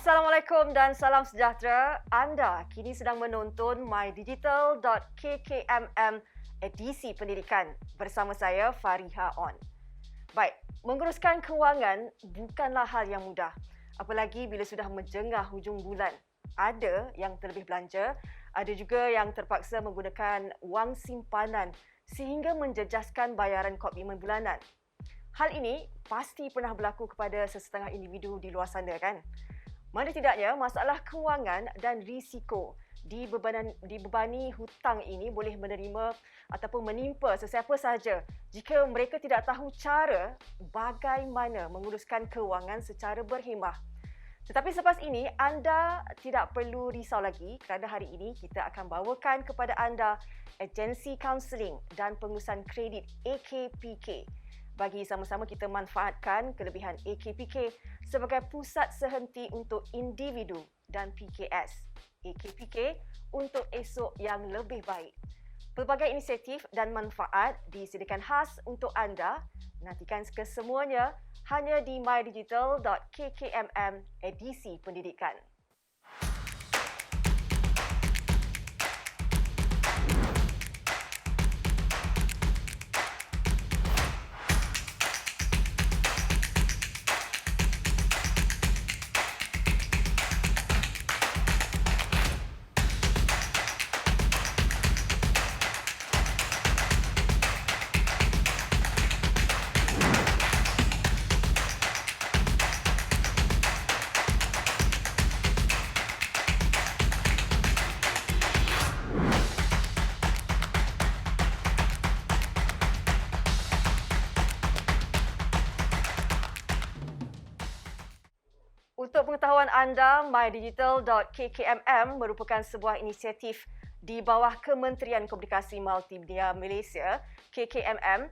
Assalamualaikum dan salam sejahtera. Anda kini sedang menonton mydigital.kkmm edisi pendidikan bersama saya Fariha On. Baik, menguruskan kewangan bukanlah hal yang mudah. Apalagi bila sudah menjengah hujung bulan. Ada yang terlebih belanja, ada juga yang terpaksa menggunakan wang simpanan sehingga menjejaskan bayaran komitmen bulanan. Hal ini pasti pernah berlaku kepada sesetengah individu di luar sana kan? Mana tidaknya, masalah kewangan dan risiko dibebani hutang ini boleh menerima ataupun menimpa sesiapa sahaja jika mereka tidak tahu cara bagaimana menguruskan kewangan secara berhemah. Tetapi selepas ini, anda tidak perlu risau lagi kerana hari ini kita akan bawakan kepada anda agensi kaunseling dan pengurusan kredit AKPK bagi sama-sama kita manfaatkan kelebihan AKPK sebagai pusat sehenti untuk individu dan PKS. AKPK untuk esok yang lebih baik. Pelbagai inisiatif dan manfaat disediakan khas untuk anda. Nantikan kesemuanya hanya di mydigital.kkmm edisi pendidikan. Untuk pengetahuan anda, mydigital.kkmm merupakan sebuah inisiatif di bawah Kementerian Komunikasi Multimedia Malaysia, KKMM.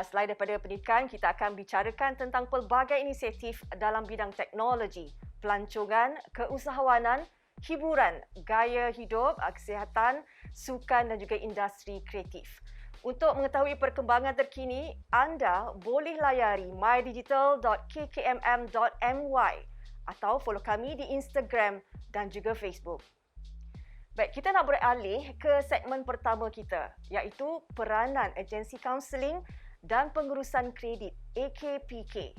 Selain daripada pendidikan, kita akan bicarakan tentang pelbagai inisiatif dalam bidang teknologi, pelancongan, keusahawanan, hiburan, gaya hidup, kesihatan, sukan dan juga industri kreatif. Untuk mengetahui perkembangan terkini, anda boleh layari mydigital.kkmm.my atau follow kami di Instagram dan juga Facebook. Baik, kita nak beralih ke segmen pertama kita, iaitu peranan agensi kaunseling dan pengurusan kredit AKPK.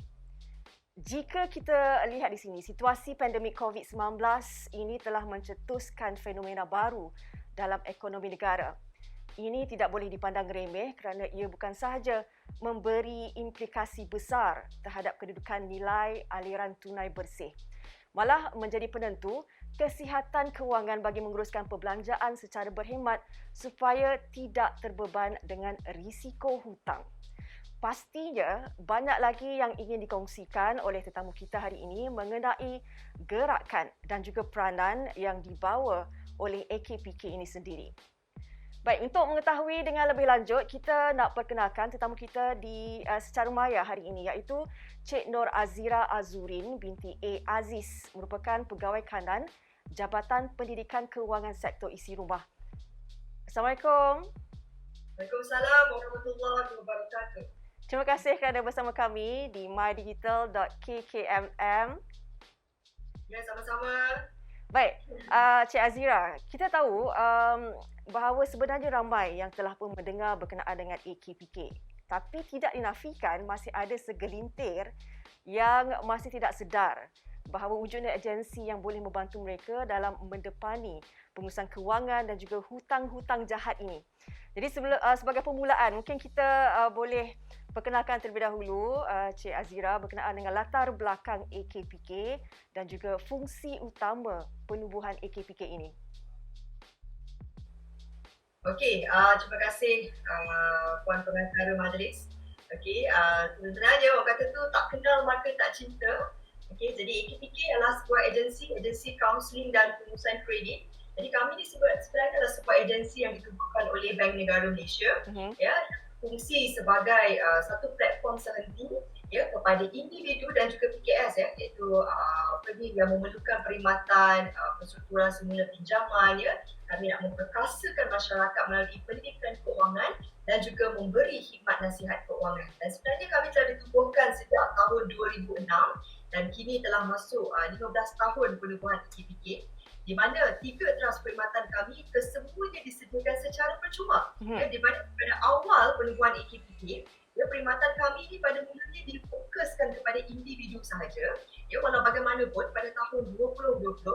Jika kita lihat di sini, situasi pandemik COVID-19 ini telah mencetuskan fenomena baru dalam ekonomi negara. Ini tidak boleh dipandang remeh kerana ia bukan sahaja memberi implikasi besar terhadap kedudukan nilai aliran tunai bersih, malah menjadi penentu kesihatan kewangan bagi menguruskan perbelanjaan secara berhemat supaya tidak terbeban dengan risiko hutang. Pastinya banyak lagi yang ingin dikongsikan oleh tetamu kita hari ini mengenai gerakan dan juga peranan yang dibawa oleh AKPK ini sendiri. Baik, untuk mengetahui dengan lebih lanjut, kita nak perkenalkan tetamu kita di secara maya hari ini, iaitu Cik Nur Azira Azurin binti A. Aziz, merupakan Pegawai Kanan Jabatan Pendidikan Kewangan Sektor Isi Rumah. Assalamualaikum. Waalaikumsalam warahmatullahi wabarakatuh. Terima kasih kerana bersama kami di mydigital.kkmm. Ya, sama-sama. Baik, Cik Azira, kita tahu bahawa sebenarnya ramai yang telah pun mendengar berkenaan dengan AKPK. Tapi tidak dinafikan masih ada segelintir yang masih tidak sedar bahawa wujudnya agensi yang boleh membantu mereka dalam mendepani pengurusan kewangan dan juga hutang-hutang jahat ini. Jadi sebagai permulaan, mungkin kita boleh perkenalkan terlebih dahulu Cik Azira berkenaan dengan latar belakang AKPK dan juga fungsi utama penubuhan AKPK ini. Okey, terima kasih Puan Pengacara Majlis. Okey, sebenarnya orang kata tu tak kenal maka tak cinta. Okey, jadi AKPK adalah sebuah agensi kaunseling dan pengurusan kredit. Jadi kami ni sebenarnya adalah sebuah agensi yang ditubuhkan oleh Bank Negara Malaysia. Ya, fungsi sebagai satu platform sehenti ya kepada individu dan juga PKS ya, iaitu yang memerlukan perkhidmatan penstrukturan semula pinjaman ya. Kami nak memperkasakan masyarakat melalui pendidikan keuangan dan juga memberi khidmat nasihat keuangan. Dan sebenarnya kami telah ditubuhkan sejak tahun 2006 dan kini telah masuk 15 tahun penubuhan EKPK, di mana 3 teras perkhidmatan kami kesemuanya disediakan secara percuma. Di mana pada awal penubuhan EKPK, perkhidmatan kami ni pada mulanya difokuskan kepada individu sahaja. Walau bagaimanapun pada tahun 2020,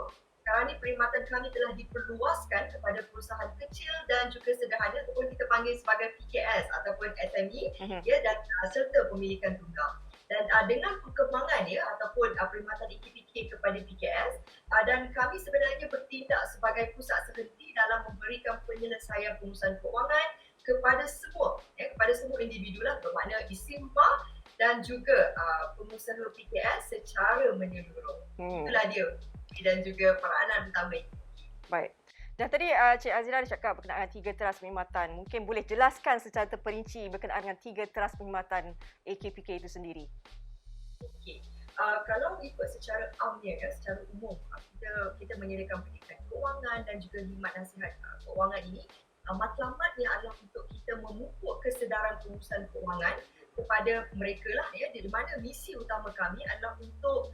sekarang ni perkhidmatan kami telah diperluaskan kepada perusahaan kecil dan juga sederhana ataupun kita panggil sebagai PKS ataupun SME dan serta pemilikan tunggal. Dan dengan perkembangan ataupun perkhidmatan EKPK kepada PKS, dan kami sebenarnya bertindak sebagai pusat sehenti dalam memberikan penyelesaian pengurusan kewangan kepada semua individu lah, bermakna istimewa dan juga pengusaha PKS secara menyeluruh. Itulah dia dan juga peranan utama ini. Baik. Dan tadi Cik Azira ada cakap berkenaan dengan 3 teras perkhidmatan. Mungkin boleh jelaskan secara terperinci berkenaan dengan 3 teras perkhidmatan EKPK itu sendiri. Okey. Kalau ikut secara amnya, secara umum, kita menyediakan pendidikan kewangan dan juga khidmat nasihat kewangan ini. Matlamatnya adalah untuk kita memupuk kesedaran pengurusan kewangan kepada mereka lah, di mana misi utama kami adalah untuk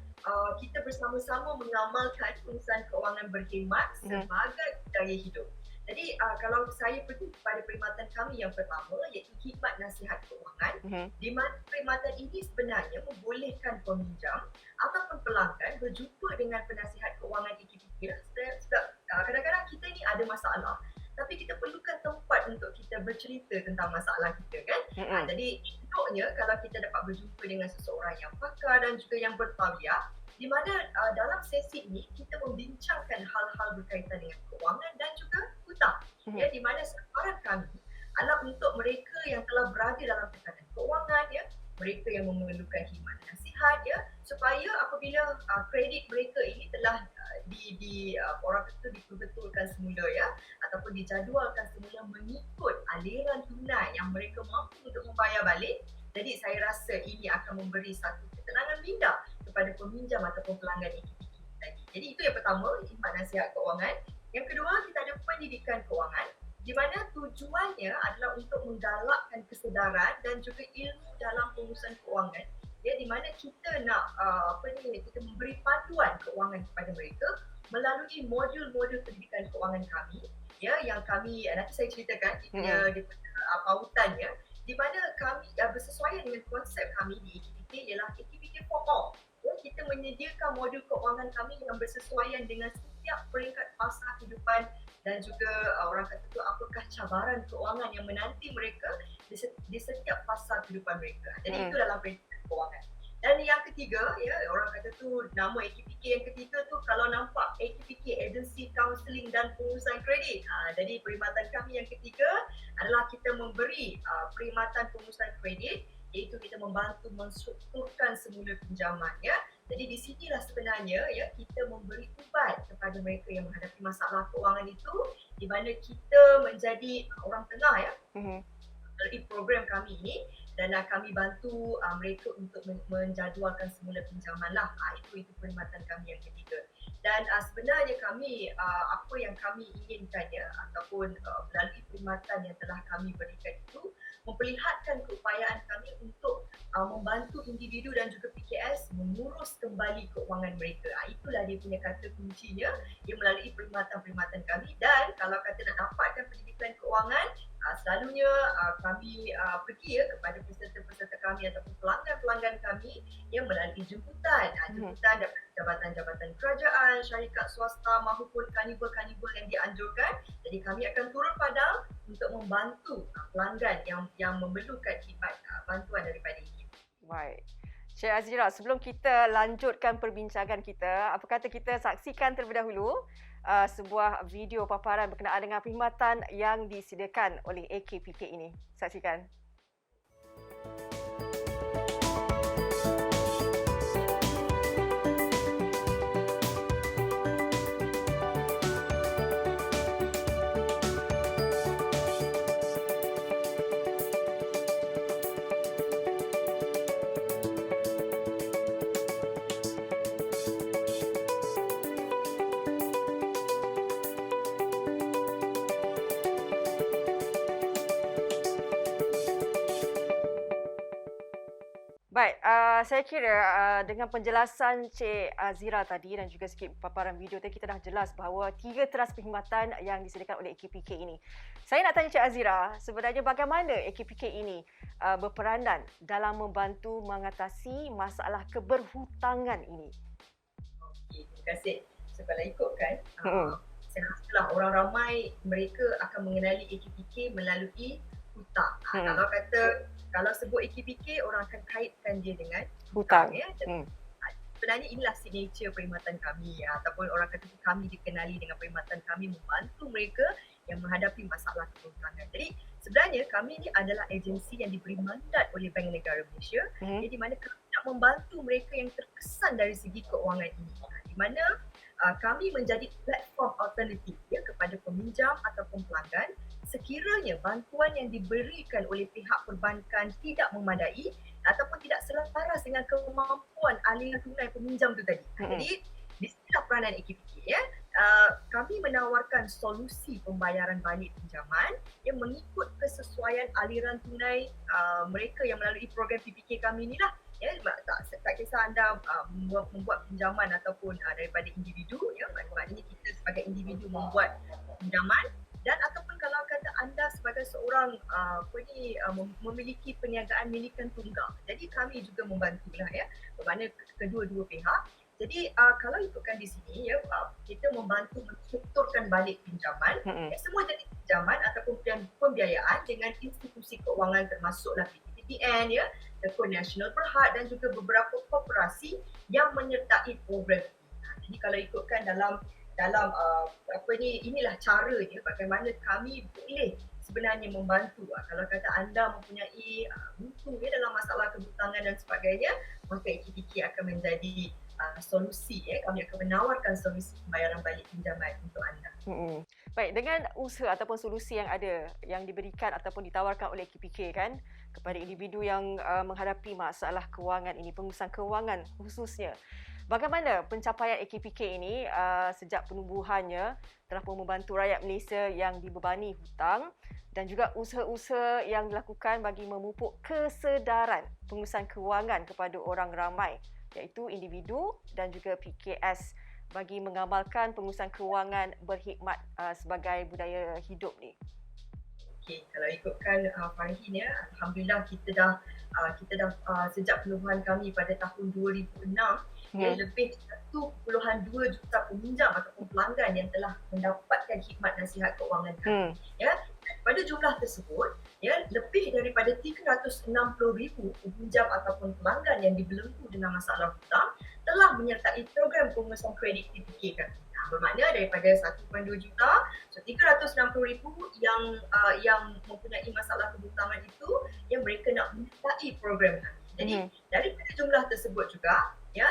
kita bersama-sama mengamalkan pengurusan kewangan berkhidmat sebagai gaya hidup. Jadi kalau saya pergi kepada perkhidmatan kami yang pertama, iaitu khidmat nasihat kewangan, di mana perkhidmatan ini sebenarnya membolehkan peminjam ataupun pelanggan berjumpa dengan penasihat kewangan EKPK sebab kadang-kadang kita ni ada masalah, tapi kita perlukan tempat untuk kita bercerita tentang masalah kita kan. Jadi eloknya kalau kita dapat berjumpa dengan seseorang yang pakar dan juga yang bertauliah, di mana dalam sesi ini kita membincangkan hal-hal berkaitan dengan kewangan dan juga hutang. Di mana sasaran kami adalah untuk mereka yang telah berada dalam tekanan kewangan, mereka yang memerlukan khidmat nasihat, supaya apabila kredit mereka ini telah orang kata diperbetulkan semula ataupun dijadualkan semula mengikut aliran tunai yang mereka mampu untuk membayar balik. Jadi saya rasa ini akan memberi satu ketenangan minda kepada peminjam ataupun pelanggan EKPK tadi. Jadi itu yang pertama, khidmat nasihat kewangan. Yang kedua, kita ada pendidikan kewangan, di mana tujuannya adalah untuk menggalakkan kesedaran dan juga ilmu dalam pengurusan kewangan, di mana kita nak kita memberi panduan kewangan kepada mereka melalui modul-modul pendidikan kewangan kami, yang kami nanti saya ceritakan dia pautannya, di mana kami bersesuaian dengan konsep kami di EKPK ialah EKPK for all. Kita menyediakan modul kewangan kami yang bersesuaian dengan setiap peringkat fasa kehidupan dan juga orang kata tu apakah cabaran kewangan yang menanti mereka di setiap fasa kehidupan mereka. Jadi itu dalam pendidikan kewangan. Dan yang ketiga, orang kata tu nama EKPK yang ketiga tu kalau nampak EKPK Agency Counselling dan Pengurusan Kredit. Jadi perkhidmatan kami yang ketiga adalah kita memberi perkhidmatan pengurusan kredit, iaitu kita membantu menstrukturkan semula pinjaman. Jadi di sinilah sebenarnya kita memberi ubat kepada mereka yang menghadapi masalah kewangan itu, di mana kita menjadi orang tengah melalui program kami ini, dan kami bantu mereka untuk menjadualkan semula pinjaman lah. Itu perkhidmatan kami yang ketiga. Dan sebenarnya kami apa yang kami inginkan ataupun melalui perkhidmatan yang telah kami berikan itu memperlihatkan keupayaan kami untuk membantu individu dan juga PKS mengurus kembali keuangan mereka. Itulah dia punya kata kuncinya melalui perkhidmatan-perkhidmatan kami. Dan kalau kata nak dapatkan pendidikan keuangan, selalunya kami pergi kepada peserta-peserta kami ataupun pelanggan-pelanggan kami yang melalui jemputan. Jemputan daripada jabatan-jabatan kerajaan, syarikat swasta maupun kanibal-kanibal yang dianjurkan. Jadi kami akan turun padang untuk membantu pelanggan yang memerlukan khidmat bantuan daripada ini. Baik. Cik Azira, sebelum kita lanjutkan perbincangan kita, apa kata kita saksikan terlebih dahulu sebuah video paparan berkenaan dengan perkhidmatan yang disediakan oleh EKPK ini. Saksikan. Baik, saya kira dengan penjelasan Cik Azira tadi dan juga sikit paparan video tadi, kita dah jelas bahawa 3 teras perkhidmatan yang disediakan oleh AKPK ini. Saya nak tanya Cik Azira, sebenarnya bagaimana AKPK ini berperanan dalam membantu mengatasi masalah keberhutangan ini? Okey, terima kasih. So kalau ikutkan, Hmm. saya rasalah orang ramai mereka akan mengenali AKPK melalui hutang. Kalau kata, kalau sebut AKPK, orang akan kaitkan dia dengan Hutang. ya. Sebenarnya inilah signature perkhidmatan kami, ataupun orang kata kami dikenali dengan perkhidmatan kami membantu mereka yang menghadapi masalah keberhutangan. Jadi sebenarnya kami ni adalah agensi yang diberi mandat oleh Bank Negara Malaysia, di mana kami nak membantu mereka yang terkesan dari segi keuangan ini. Di mana kami menjadi platform alternatif ya, kepada peminjam ataupun pelanggan sekiranya bantuan yang diberikan oleh pihak perbankan tidak memadai ataupun tidak selaras dengan kemampuan aliran tunai peminjam tu tadi. Jadi di sinilah peranan AKPK ya. Kami menawarkan solusi pembayaran balik pinjaman yang mengikut kesesuaian aliran tunai mereka yang melalui program PPK kami ni lah. Ya, tak kisah anda membuat pinjaman ataupun daripada individu ya, maknanya kita sebagai individu membuat pinjaman, dan ataupun kalau kata anda sebagai seorang memiliki perniagaan milikan tunggal. Jadi kami juga membantulah ya, bermakna kedua-dua pihak. Jadi kalau ikutkan di sini ya, kita membantu menstrukturkan balik pinjaman, semua jenis pinjaman ataupun pembiayaan dengan institusi keuangan termasuklah PTPTN ya, Tekun Nasional Berhad dan juga beberapa korporasi yang menyertai program ini. Jadi kalau ikutkan dalam inilah caranya bagaimana kami boleh sebenarnya membantu. Kalau kata anda mempunyai buntu ya dalam masalah kebutangan dan sebagainya, maka AKPK akan menjadi solusi ya. Kami akan menawarkan solusi pembayaran balik pinjaman untuk anda. Baik, dengan usaha ataupun solusi yang ada, yang diberikan ataupun ditawarkan oleh AKPK kan kepada individu yang menghadapi masalah kewangan ini, pengurusan kewangan khususnya. Bagaimana pencapaian AKPK ini sejak penubuhannya telah pun membantu rakyat Malaysia yang dibebani hutang dan juga usaha-usaha yang dilakukan bagi memupuk kesedaran pengurusan kewangan kepada orang ramai, iaitu individu dan juga PKS bagi mengamalkan pengurusan kewangan berhikmat sebagai budaya hidup ni. Okey, kalau ikutkan Farhin ya, alhamdulillah kita dah sejak penubuhan kami pada tahun 2006 lebih 1.2 juta peminjam ataupun pelanggan yang telah mendapatkan khidmat nasihat keuangan kami. Ya, pada jumlah tersebut ya, lebih daripada 360,000 peminjam ataupun pelanggan yang dibelenggu dengan masalah hutang telah menyertai program pengurusan kredit PPK kami. Bermakna daripada 1.2 juta, so 360,000 yang mempunyai masalah kebutangan itu yang mereka nak menyertai program kami. Jadi daripada jumlah tersebut juga ya,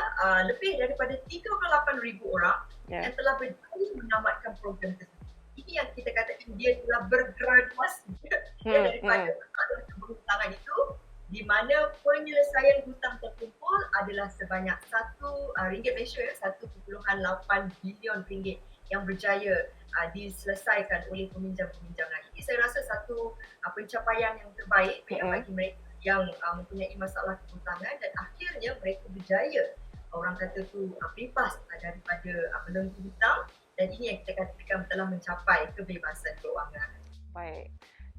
lebih daripada 38,000 orang yang telah berjaya menamatkan program tersebut. Ini yang kita kata dia telah bergraduasi daripada masalah kebutangan itu, di mana penyelesaian hutang terkumpul adalah sebanyak ringgit Malaysia ya, 1.8 bilion ringgit yang berjaya diselesaikan oleh peminjam-peminjam. Ini saya rasa satu pencapaian yang terbaik bagi mereka yang mempunyai masalah kebutangan dan akhirnya mereka berjaya, orang kata tu bebas daripada belenggu hutang, dan ini yang kita katakan telah mencapai kebebasan keuangan. Baik.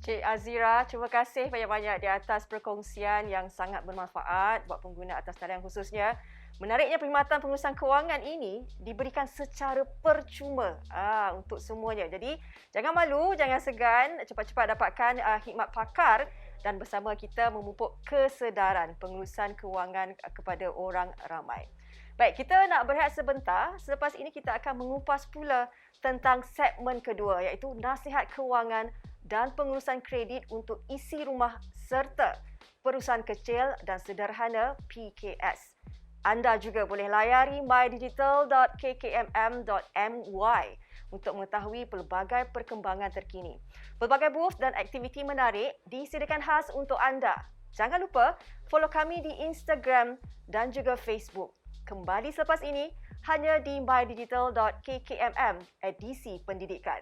Cik Azira, terima kasih banyak-banyak di atas perkongsian yang sangat bermanfaat buat pengguna atas talian khususnya. Menariknya perkhidmatan pengurusan kewangan ini diberikan secara percuma untuk semuanya. Jadi jangan malu, jangan segan, cepat-cepat dapatkan khidmat pakar dan bersama kita memupuk kesedaran pengurusan kewangan kepada orang ramai. Baik, kita nak berehat sebentar. Selepas ini kita akan mengupas pula tentang segmen kedua, iaitu nasihat kewangan dan pengurusan kredit untuk isi rumah serta perusahaan kecil dan sederhana PKS. Anda juga boleh layari mydigital.kkmm.my untuk mengetahui pelbagai perkembangan terkini. Pelbagai booth dan aktiviti menarik disediakan khas untuk anda. Jangan lupa follow kami di Instagram dan juga Facebook. Kembali selepas ini hanya di mydigital.kkmm edisi pendidikan.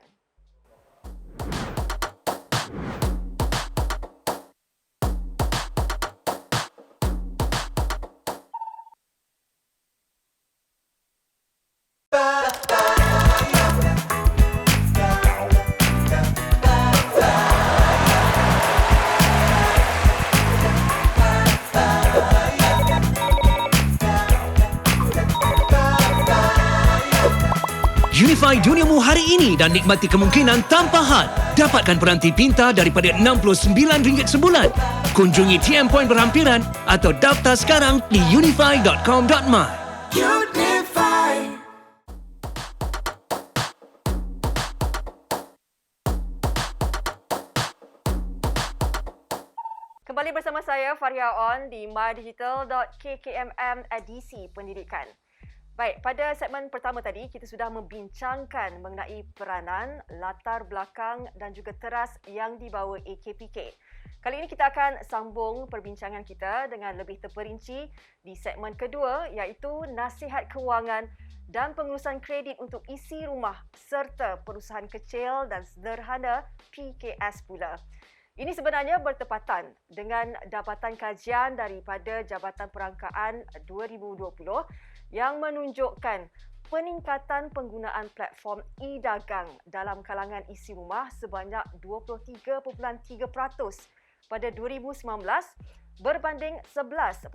Unify duniamu hari ini dan nikmati kemungkinan tanpa had. Dapatkan peranti pintar daripada RM69 sebulan. Kunjungi TM Point berhampiran atau daftar sekarang di unify.com.my. Unify. Kembali bersama saya Faria On di mydigital.kkmm edisi pendidikan. Baik, pada segmen pertama tadi kita sudah membincangkan mengenai peranan, latar belakang dan juga teras yang dibawa AKPK. Kali ini kita akan sambung perbincangan kita dengan lebih terperinci di segmen kedua iaitu nasihat kewangan dan pengurusan kredit untuk isi rumah serta perusahaan kecil dan sederhana PKS pula. Ini sebenarnya bertepatan dengan dapatan kajian daripada Jabatan Perangkaan 2020 yang menunjukkan peningkatan penggunaan platform e-dagang dalam kalangan isi rumah sebanyak 23.3% pada 2019 berbanding 11.3%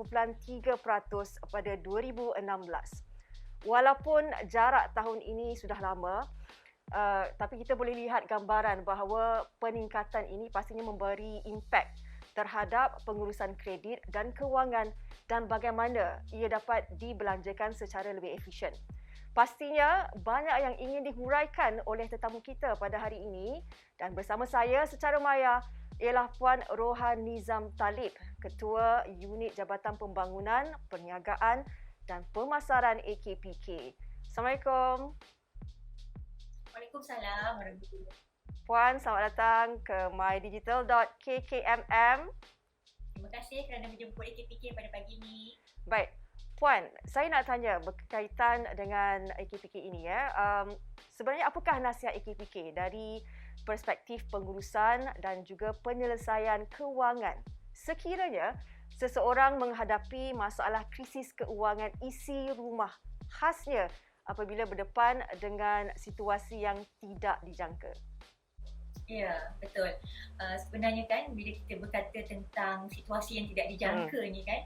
pada 2016. Walaupun jarak tahun ini sudah lama, tapi kita boleh lihat gambaran bahawa peningkatan ini pastinya memberi impak terhadap pengurusan kredit dan kewangan dan bagaimana ia dapat dibelanjakan secara lebih efisien. Pastinya banyak yang ingin dihuraikan oleh tetamu kita pada hari ini dan bersama saya secara maya ialah Puan Rohan Nizam Talib, Ketua Unit Jabatan Pembangunan, Perniagaan dan Pemasaran AKPK. Assalamualaikum. Waalaikumsalam warahmatullahi. Puan, selamat datang ke mydigital.kkmm. Terima kasih kerana menjemput AKPK pada pagi ini. Baik, Puan, saya nak tanya berkaitan dengan AKPK ini ya. Sebenarnya apakah nasihat AKPK dari perspektif pengurusan dan juga penyelesaian kewangan sekiranya seseorang menghadapi masalah krisis keuangan isi rumah, khasnya apabila berdepan dengan situasi yang tidak dijangka? Ya, betul. Sebenarnya kan bila kita berkata tentang situasi yang tidak dijangka ni kan,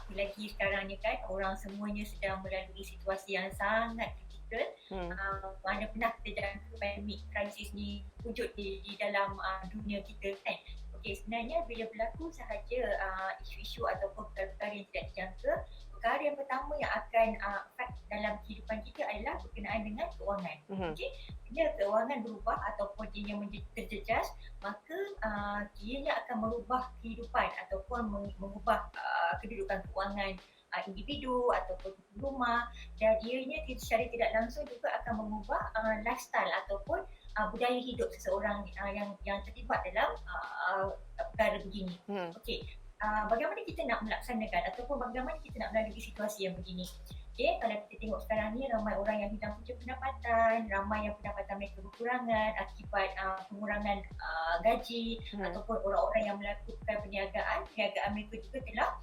apalagi sekarang ni kan orang semuanya sedang melalui situasi yang sangat kritikal. Mana pernah kita jangka pandemik krisis ni wujud di dalam dunia kita kan. Okey, sebenarnya bila berlaku sahaja isu-isu ataupun perkara yang tidak dijangka, perkara yang pertama yang akan efek dalam kehidupan kita adalah berkenaan dengan kewangan. Okey, bila kewangan berubah ataupun dia menjadi terjejas, maka dia akan merubah kehidupan ataupun mengubah kedudukan kewangan individu ataupun rumah, dan ianya secara tidak langsung juga akan mengubah lifestyle ataupun budaya hidup seseorang yang terlibat dalam perkara begini. Okey, bagaimana kita nak melaksanakan ataupun bagaimana kita nak melalui situasi yang begini. Okay, kalau kita tengok sekarang ni ramai orang yang hilang punca pendapatan, ramai yang pendapatan mereka berkurangan akibat pengurangan gaji ataupun orang-orang yang melakukan perniagaan mereka juga telah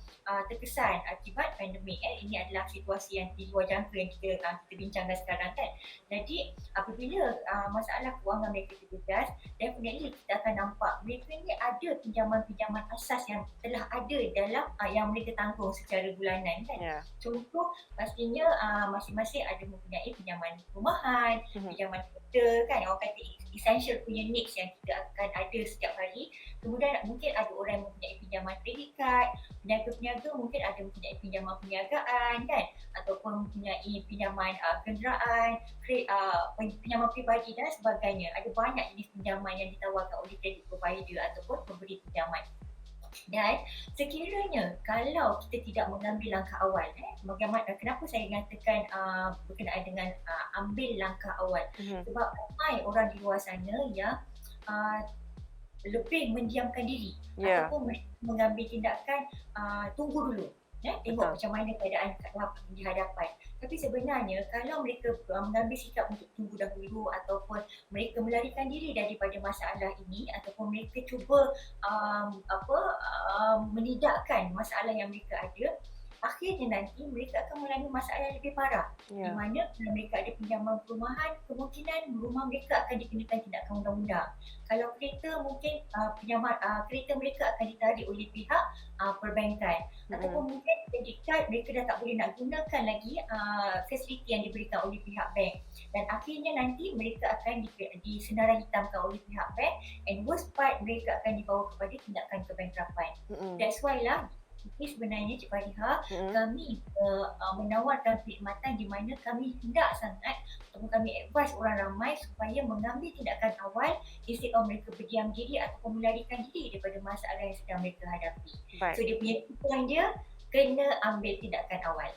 terkesan akibat pandemik. Ini adalah situasi yang di luar jangka yang kita bincangkan sekarang kan. Jadi apabila masalah kewangan mereka terjejas, definitely kita akan nampak mereka ni ada pinjaman-pinjaman asas yang telah ada dalam yang mereka tanggung secara bulanan kan. Contoh pastinya masing-masing ada mempunyai pinjaman perumahan, pinjaman kereta kan, orang kata essential punya needs yang kita akan ada setiap hari. Kemudian mungkin ada orang yang mempunyai pinjaman kredit card, peniaga-peniaga mungkin ada mempunyai pinjaman perniagaan kan, ataupun mempunyai pinjaman kenderaan, pinjaman peribadi dan sebagainya. Ada banyak jenis pinjaman yang ditawarkan oleh credit provider ataupun pemberi pinjaman. Dan sekiranya kalau kita tidak mengambil langkah awal, kenapa saya nyatakan berkenaan dengan ambil langkah awal? Sebab ramai orang di luar sana yang lebih mendiamkan diri ataupun mengambil tindakan tunggu dulu, tengok macam mana keadaan di hadapan. Tapi sebenarnya kalau mereka mengambil sikap untuk tunggu dahulu ataupun mereka melarikan diri daripada masalah ini ataupun mereka cuba menidakkan masalah yang mereka ada, akhirnya nanti mereka akan mengalami masalah yang lebih parah. Di Ya. mana kalau mereka ada pinjaman perumahan, kemungkinan rumah mereka akan dikenakan tindakan undang-undang. Kalau kereta, mungkin kereta mereka akan ditarik oleh pihak perbankan. Ataupun mungkin credit card mereka dah tak boleh nak gunakan lagi fasiliti yang diberikan oleh pihak bank. Dan akhirnya nanti mereka akan disenarai hitamkan oleh pihak bank, and worst part mereka akan dibawa kepada tindakan kebankrapan. That's why lah sebenarnya Cik Fariha, kami menawarkan perkhidmatan di mana kami hendak sangat ataupun kami advise orang ramai supaya mengambil tindakan awal instead of mereka berdiam diri ataupun melarikan diri daripada masalah yang sedang mereka hadapi. Baik. So dia punya tujuan dia kena ambil tindakan awal.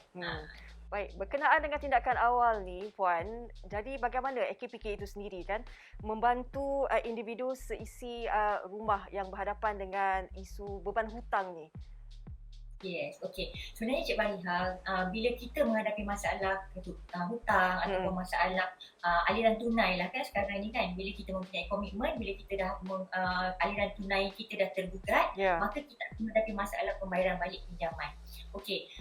Baik, berkenaan dengan tindakan awal ni Puan, jadi bagaimana AKPK itu sendiri kan membantu individu seisi rumah yang berhadapan dengan isu beban hutang ni? Yes, okey. Sebenarnya Cik Fariha, bila kita menghadapi masalah hutang ataupun masalah aliran tunai lah kan sekarang ni kan, bila kita mempunyai komitmen, bila kita dah aliran tunai kita dah tergugat, maka kita akan menghadapi masalah pembayaran balik pinjaman. Okey,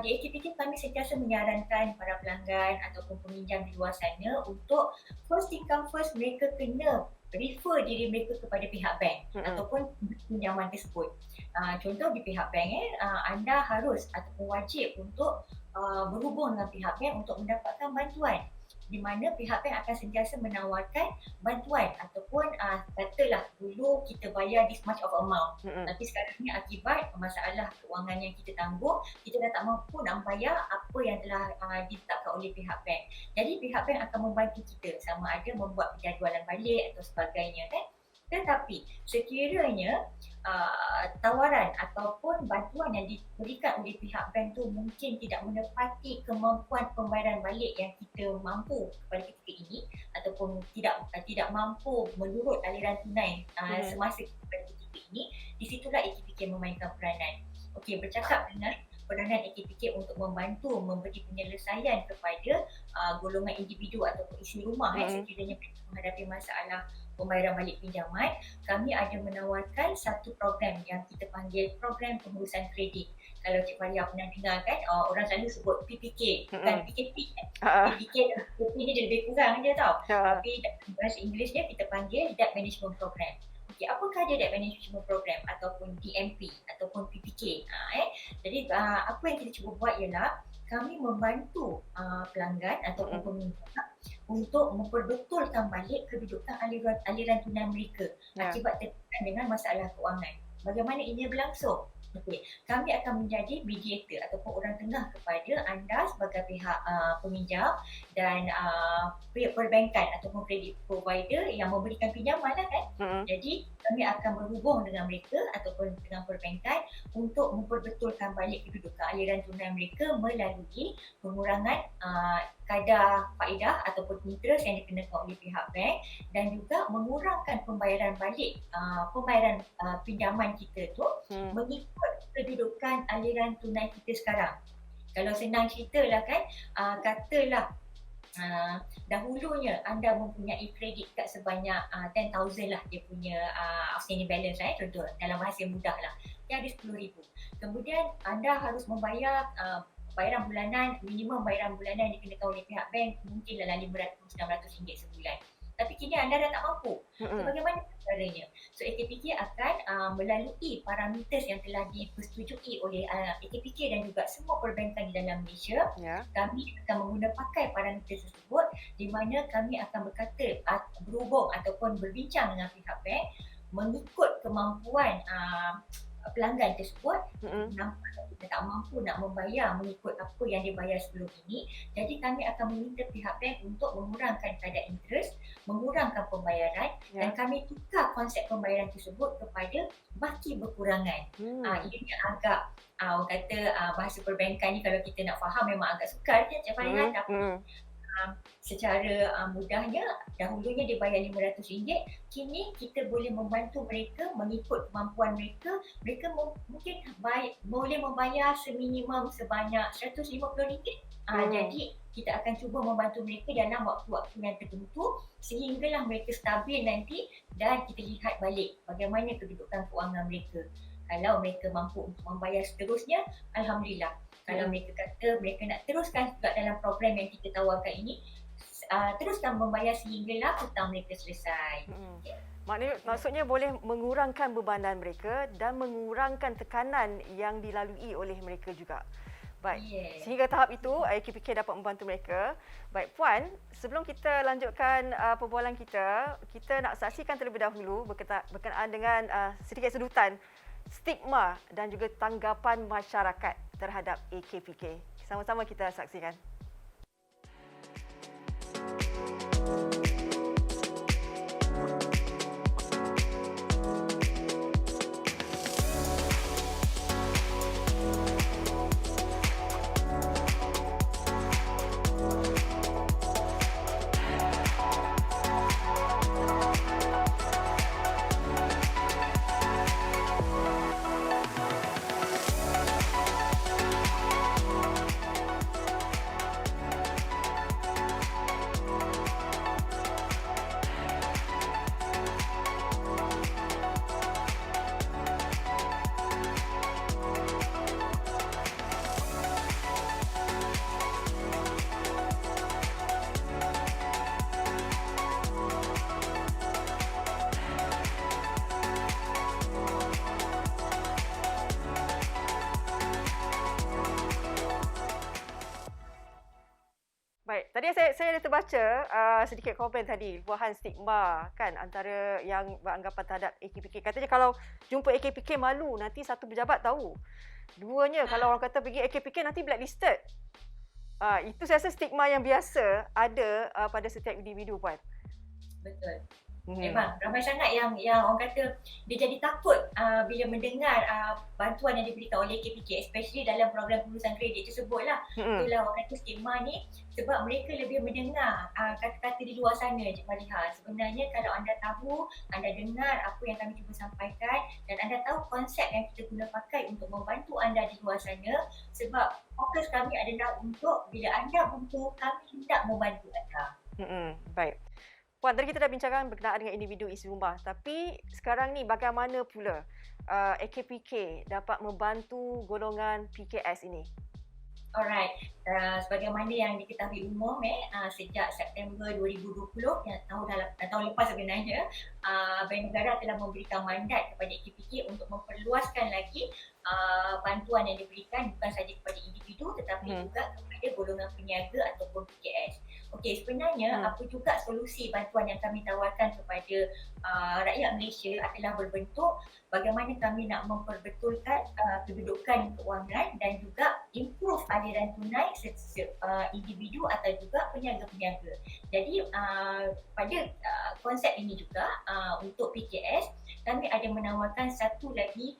di AKPK kami sentiasa menyarankan para pelanggan ataupun peminjam di luar sana untuk first thing come first, mereka kena refer diri mereka kepada pihak bank ataupun pinjaman tersebut. Contoh di pihak bank anda harus ataupun wajib untuk berhubung dengan pihak bank untuk mendapatkan bantuan, di mana pihak bank akan sentiasa menawarkan bantuan ataupun katalah dulu kita bayar this much of amount, tapi sekarang ni akibat masalah kewangan yang kita tangguh, kita dah tak mampu nak bayar apa yang telah ditetapkan oleh pihak bank. Jadi pihak bank akan membantu kita sama ada membuat penjadualan balik atau sebagainya kan. Tetapi sekiranya tawaran ataupun bantuan yang diberikan oleh pihak bank tu mungkin tidak menepati kemampuan pembayaran balik yang kita mampu pada ketika ini ataupun tidak mampu menurut aliran tunai semasa pada ketika ini, di situlah AKPK memainkan peranan. Okey, bercakap dengan peranan AKPK untuk membantu memberi penyelesaian kepada golongan individu ataupun isi rumah sekiranya mereka menghadapi masalah pembayaran balik pinjaman, kami ada menawarkan satu program yang kita panggil program pengurusan kredit. Kalau Cik Fariha pernah dengar kan, orang selalu sebut PPK, bukan PKP kan. PPK ni dia lebih kurang je tau. Tapi dalam bahasa Inggeris dia kita panggil Debt Management Program. Okay, apakah dia Debt Management Program ataupun DMP ataupun PPK? Jadi apa yang kita cuba buat ialah kami membantu pelanggan ataupun peminjam untuk memperbetulkan balik kedudukan aliran tunai mereka akibat tertekan dengan masalah kewangan. Bagaimana ini berlangsung? Okey, kami akan menjadi mediator ataupun orang tengah kepada anda sebagai pihak peminjam dan pihak perbankan ataupun kredit provider yang memberikan pinjaman lah kan. Jadi kami akan berhubung dengan mereka ataupun dengan perbankan untuk memperbetulkan balik kedudukan aliran tunai mereka melalui pengurangan kadar faedah ataupun interest yang dikenakan oleh pihak bank dan juga mengurangkan pembayaran balik pembayaran pinjaman kita tu mengikut kedudukan aliran tunai kita sekarang. Kalau senang ceritalah kan, katalah dahulunya anda mempunyai kredit kad sebanyak 10,000 lah dia punya outstanding balance contoh dalam bahasa mudah lah, dia ada 10,000. Kemudian anda harus membayar bayaran bulanan, minimum bayaran bulanan yang dikenakan oleh pihak bank mungkin dalam RM500-600 sebulan. Tapi kini anda dah tak mampu. So bagaimana caranya? So AKPK akan melalui parameter yang telah dipersetujui oleh AKPK dan juga semua perbankan di dalam Malaysia, kami akan pakai parameter tersebut di mana kami akan berhubung ataupun berbincang dengan pihak bank mengikut kemampuan pelanggan tersebut. Nampak kita tak mampu nak membayar mengikut apa yang dia bayar sebelum ini, jadi kami akan meminta pihak bank untuk mengurangkan kadar interest, mengurangkan pembayaran dan kami tukar konsep pembayaran tersebut kepada baki berkurangan. Ini agak orang kata bahasa perbankan ni kalau kita nak faham memang agak sukar kan Cik Fariha, tapi secara mudahnya dahulunya dia bayar RM500, kini kita boleh membantu mereka mengikut kemampuan mereka. Mereka mungkin boleh membayar seminimum sebanyak RM150. Jadi kita akan cuba membantu mereka dalam waktu-waktu yang tertentu sehinggalah mereka stabil nanti dan kita lihat balik bagaimana kedudukan kewangan mereka. Kalau mereka mampu untuk membayar seterusnya, alhamdulillah. Kalau mereka kata mereka nak teruskan juga dalam program yang kita tawarkan ini, teruskan membayar sehinggalah hutang mereka selesai. Maksudnya boleh mengurangkan bebanan mereka dan mengurangkan tekanan yang dilalui oleh mereka juga. Baik, sehingga tahap itu AKPK dapat membantu mereka. Baik Puan, sebelum kita lanjutkan perbualan kita nak saksikan terlebih dahulu berkenaan dengan sedikit sedutan stigma dan juga tanggapan masyarakat terhadap AKPK. Sama-sama kita saksikan. Baik, tadi saya ada terbaca sedikit komen tadi, buahan stigma kan antara yang beranggapan terhadap AKPK. Katanya kalau jumpa AKPK malu, nanti satu pejabat tahu. Duanya, kalau orang kata pergi AKPK nanti blacklisted. Itu saya rasa stigma yang biasa ada pada setiap individu, Puan. Betul. Memang ramai sangat yang orang kata dia jadi takut bila mendengar bantuan yang diberikan oleh KPK, especially dalam program pengurusan kredit tersebutlah. Itulah orang kata stigma ni, sebab mereka lebih mendengar kata-kata di luar sana je Fariha. Sebenarnya kalau anda tahu, anda dengar apa yang kami cuba sampaikan dan anda tahu konsep yang kita guna pakai untuk membantu anda di luar sana, sebab fokus kami adalah untuk bila anda butuh, kami hendak membantu anda. Baik. Puan, tadi kita dah bincangkan berkenaan dengan individu isi rumah, tapi sekarang ni bagaimana pula AKPK dapat membantu golongan PKS ini? Alright, sebagaimana yang diketahui umum sejak September 2020, tahun lepas sebenarnya, Bank Negara telah memberikan mandat kepada AKPK untuk memperluaskan lagi bantuan yang diberikan bukan sahaja kepada individu tetapi juga kepada golongan peniaga ataupun PKS. Okey, sebenarnya apa juga solusi bantuan yang kami tawarkan kepada rakyat Malaysia adalah berbentuk bagaimana kami nak memperbetulkan kedudukan keuangan dan juga improve aliran tunai individu atau juga peniaga-peniaga. Jadi pada konsep ini juga untuk PKS kami ada menawarkan satu lagi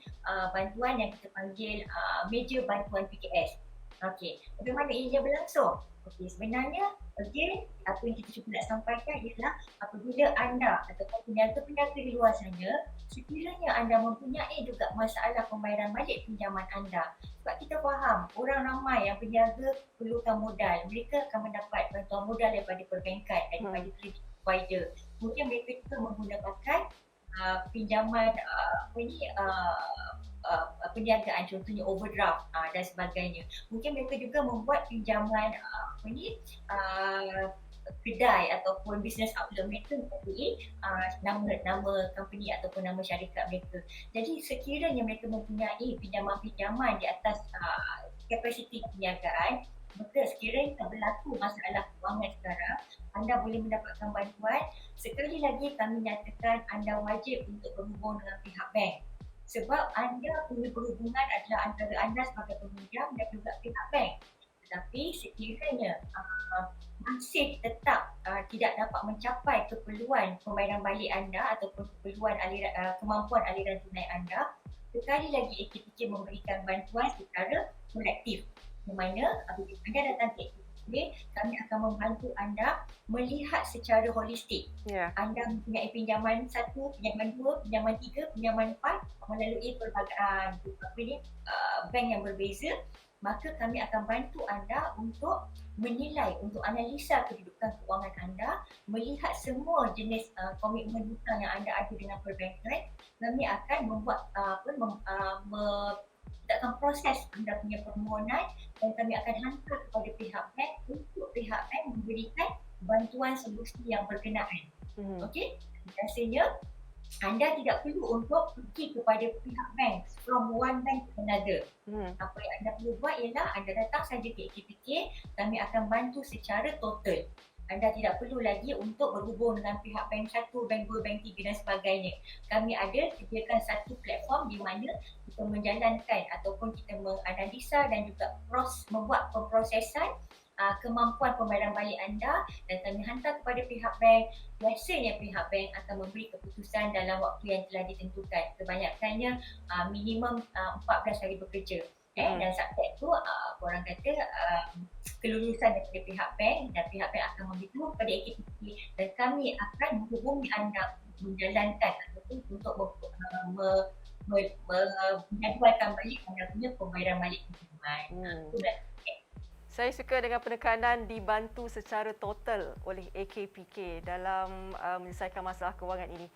bantuan yang kita panggil meja bantuan PKS. Okey, bagaimana ianya berlangsung? Okey, sebenarnya again, apa yang kita cuba nak sampaikan ialah apabila anda ataupun peniaga-peniaga di luar sana, sekiranya anda mempunyai juga masalah pembayaran balik pinjaman anda. Sebab kita faham, orang ramai yang berniaga perlukan modal. Mereka akan mendapat bantuan modal daripada perbankan, daripada kredit provider. Mungkin mereka juga menggunakan pinjaman perniagaan, contohnya overdraft dan sebagainya. Mungkin mereka juga membuat pinjaman kedai ataupun business outlet mereka melalui nama company ataupun nama syarikat mereka. Jadi sekiranya mereka mempunyai pinjaman-pinjaman di atas kapasiti perniagaan, maka sekiranya berlaku masalah kewangan sekarang, anda boleh mendapatkan bantuan. Sekali lagi kami nyatakan anda wajib untuk berhubung dengan pihak bank. Sebab anda punya perhubungan adalah antara anda sebagai peminjam dan juga pihak bank. Tetapi sekiranya masih tetap tidak dapat mencapai keperluan pembayaran balik anda ataupun keperluan kemampuan aliran tunai anda, sekali lagi AKPK memberikan bantuan secara kolektif. Di mana apabila anda datang ke AKPK, kami akan membantu anda melihat secara holistik. Anda mempunyai pinjaman 1, pinjaman 2, pinjaman 3, pinjaman 4 melalui pelbagai bank yang berbeza, maka kami akan bantu anda untuk menilai, untuk analisa kedudukan keuangan anda, melihat semua jenis komitmen hutang yang anda ada dengan perbankan. Kami akan membuat kita akan proses anda punya permohonan dan kami akan hantar kepada pihak bank untuk pihak bank memberikan bantuan solusi yang berkenaan. Okey, biasanya anda tidak perlu untuk pergi kepada pihak bank from one bank to another. Apa yang anda perlu buat ialah anda datang saja ke AKPK, kami akan bantu secara total. Anda tidak perlu lagi untuk berhubung dengan pihak bank 1, bank 2, bank 3 dan sebagainya. Kami ada sediakan satu platform di mana kita menjalankan ataupun kita menganalisa dan juga membuat pemprosesan kemampuan pembayaran balik anda dan kami hantar kepada pihak bank. Biasanya pihak bank akan memberi keputusan dalam waktu yang telah ditentukan. Kebanyakannya minimum 14 hari bekerja. Dan subjek tu orang kata kelulusan daripada pihak bank dan pihak bank akan memberitahu kepada AKPK dan kami akan menghubungi anda menjalankan ataupun untuk menjadualkan balik anda punya pembayaran balik pinjaman. Saya suka dengan penekanan dibantu secara total oleh AKPK dalam menyelesaikan masalah kewangan ini.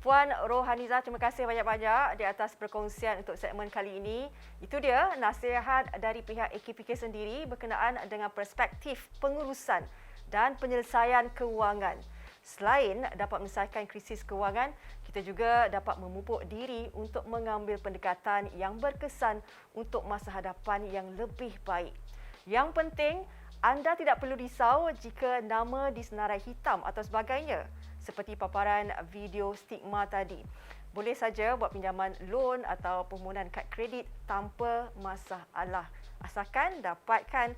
Puan Rohaniza, terima kasih banyak-banyak di atas perkongsian untuk segmen kali ini. Itu dia nasihat dari pihak AKPK sendiri berkenaan dengan perspektif pengurusan dan penyelesaian kewangan. Selain dapat menyelesaikan krisis kewangan, kita juga dapat memupuk diri untuk mengambil pendekatan yang berkesan untuk masa hadapan yang lebih baik. Yang penting, anda tidak perlu risau jika nama disenarai hitam atau sebagainya seperti paparan video stigma tadi. Boleh saja buat pinjaman loan atau permohonan kad kredit tanpa masalah. Asalkan dapatkan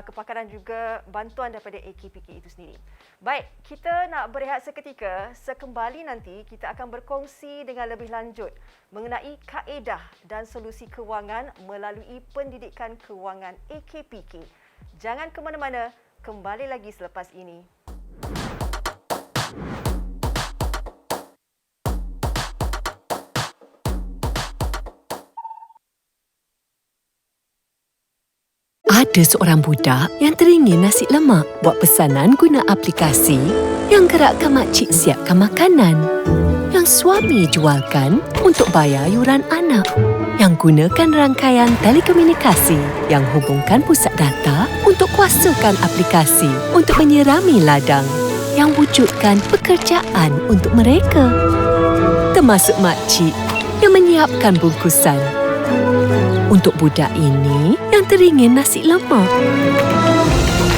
kepakaran juga bantuan daripada AKPK itu sendiri. Baik, kita nak berehat seketika. Sekembali nanti kita akan berkongsi dengan lebih lanjut mengenai kaedah dan solusi kewangan melalui pendidikan kewangan AKPK. Jangan ke mana-mana, kembali lagi selepas ini. Ada seorang budak yang teringin nasi lemak. Buat pesanan guna aplikasi yang gerakkan makcik siapkan makanan. Yang suami jualkan untuk bayar yuran anak. Yang gunakan rangkaian telekomunikasi yang hubungkan pusat data untuk kuasakan aplikasi untuk menyirami ladang. Yang wujudkan pekerjaan untuk mereka. Termasuk makcik yang menyiapkan bungkusan. Untuk budak ini yang teringin nasi lemak.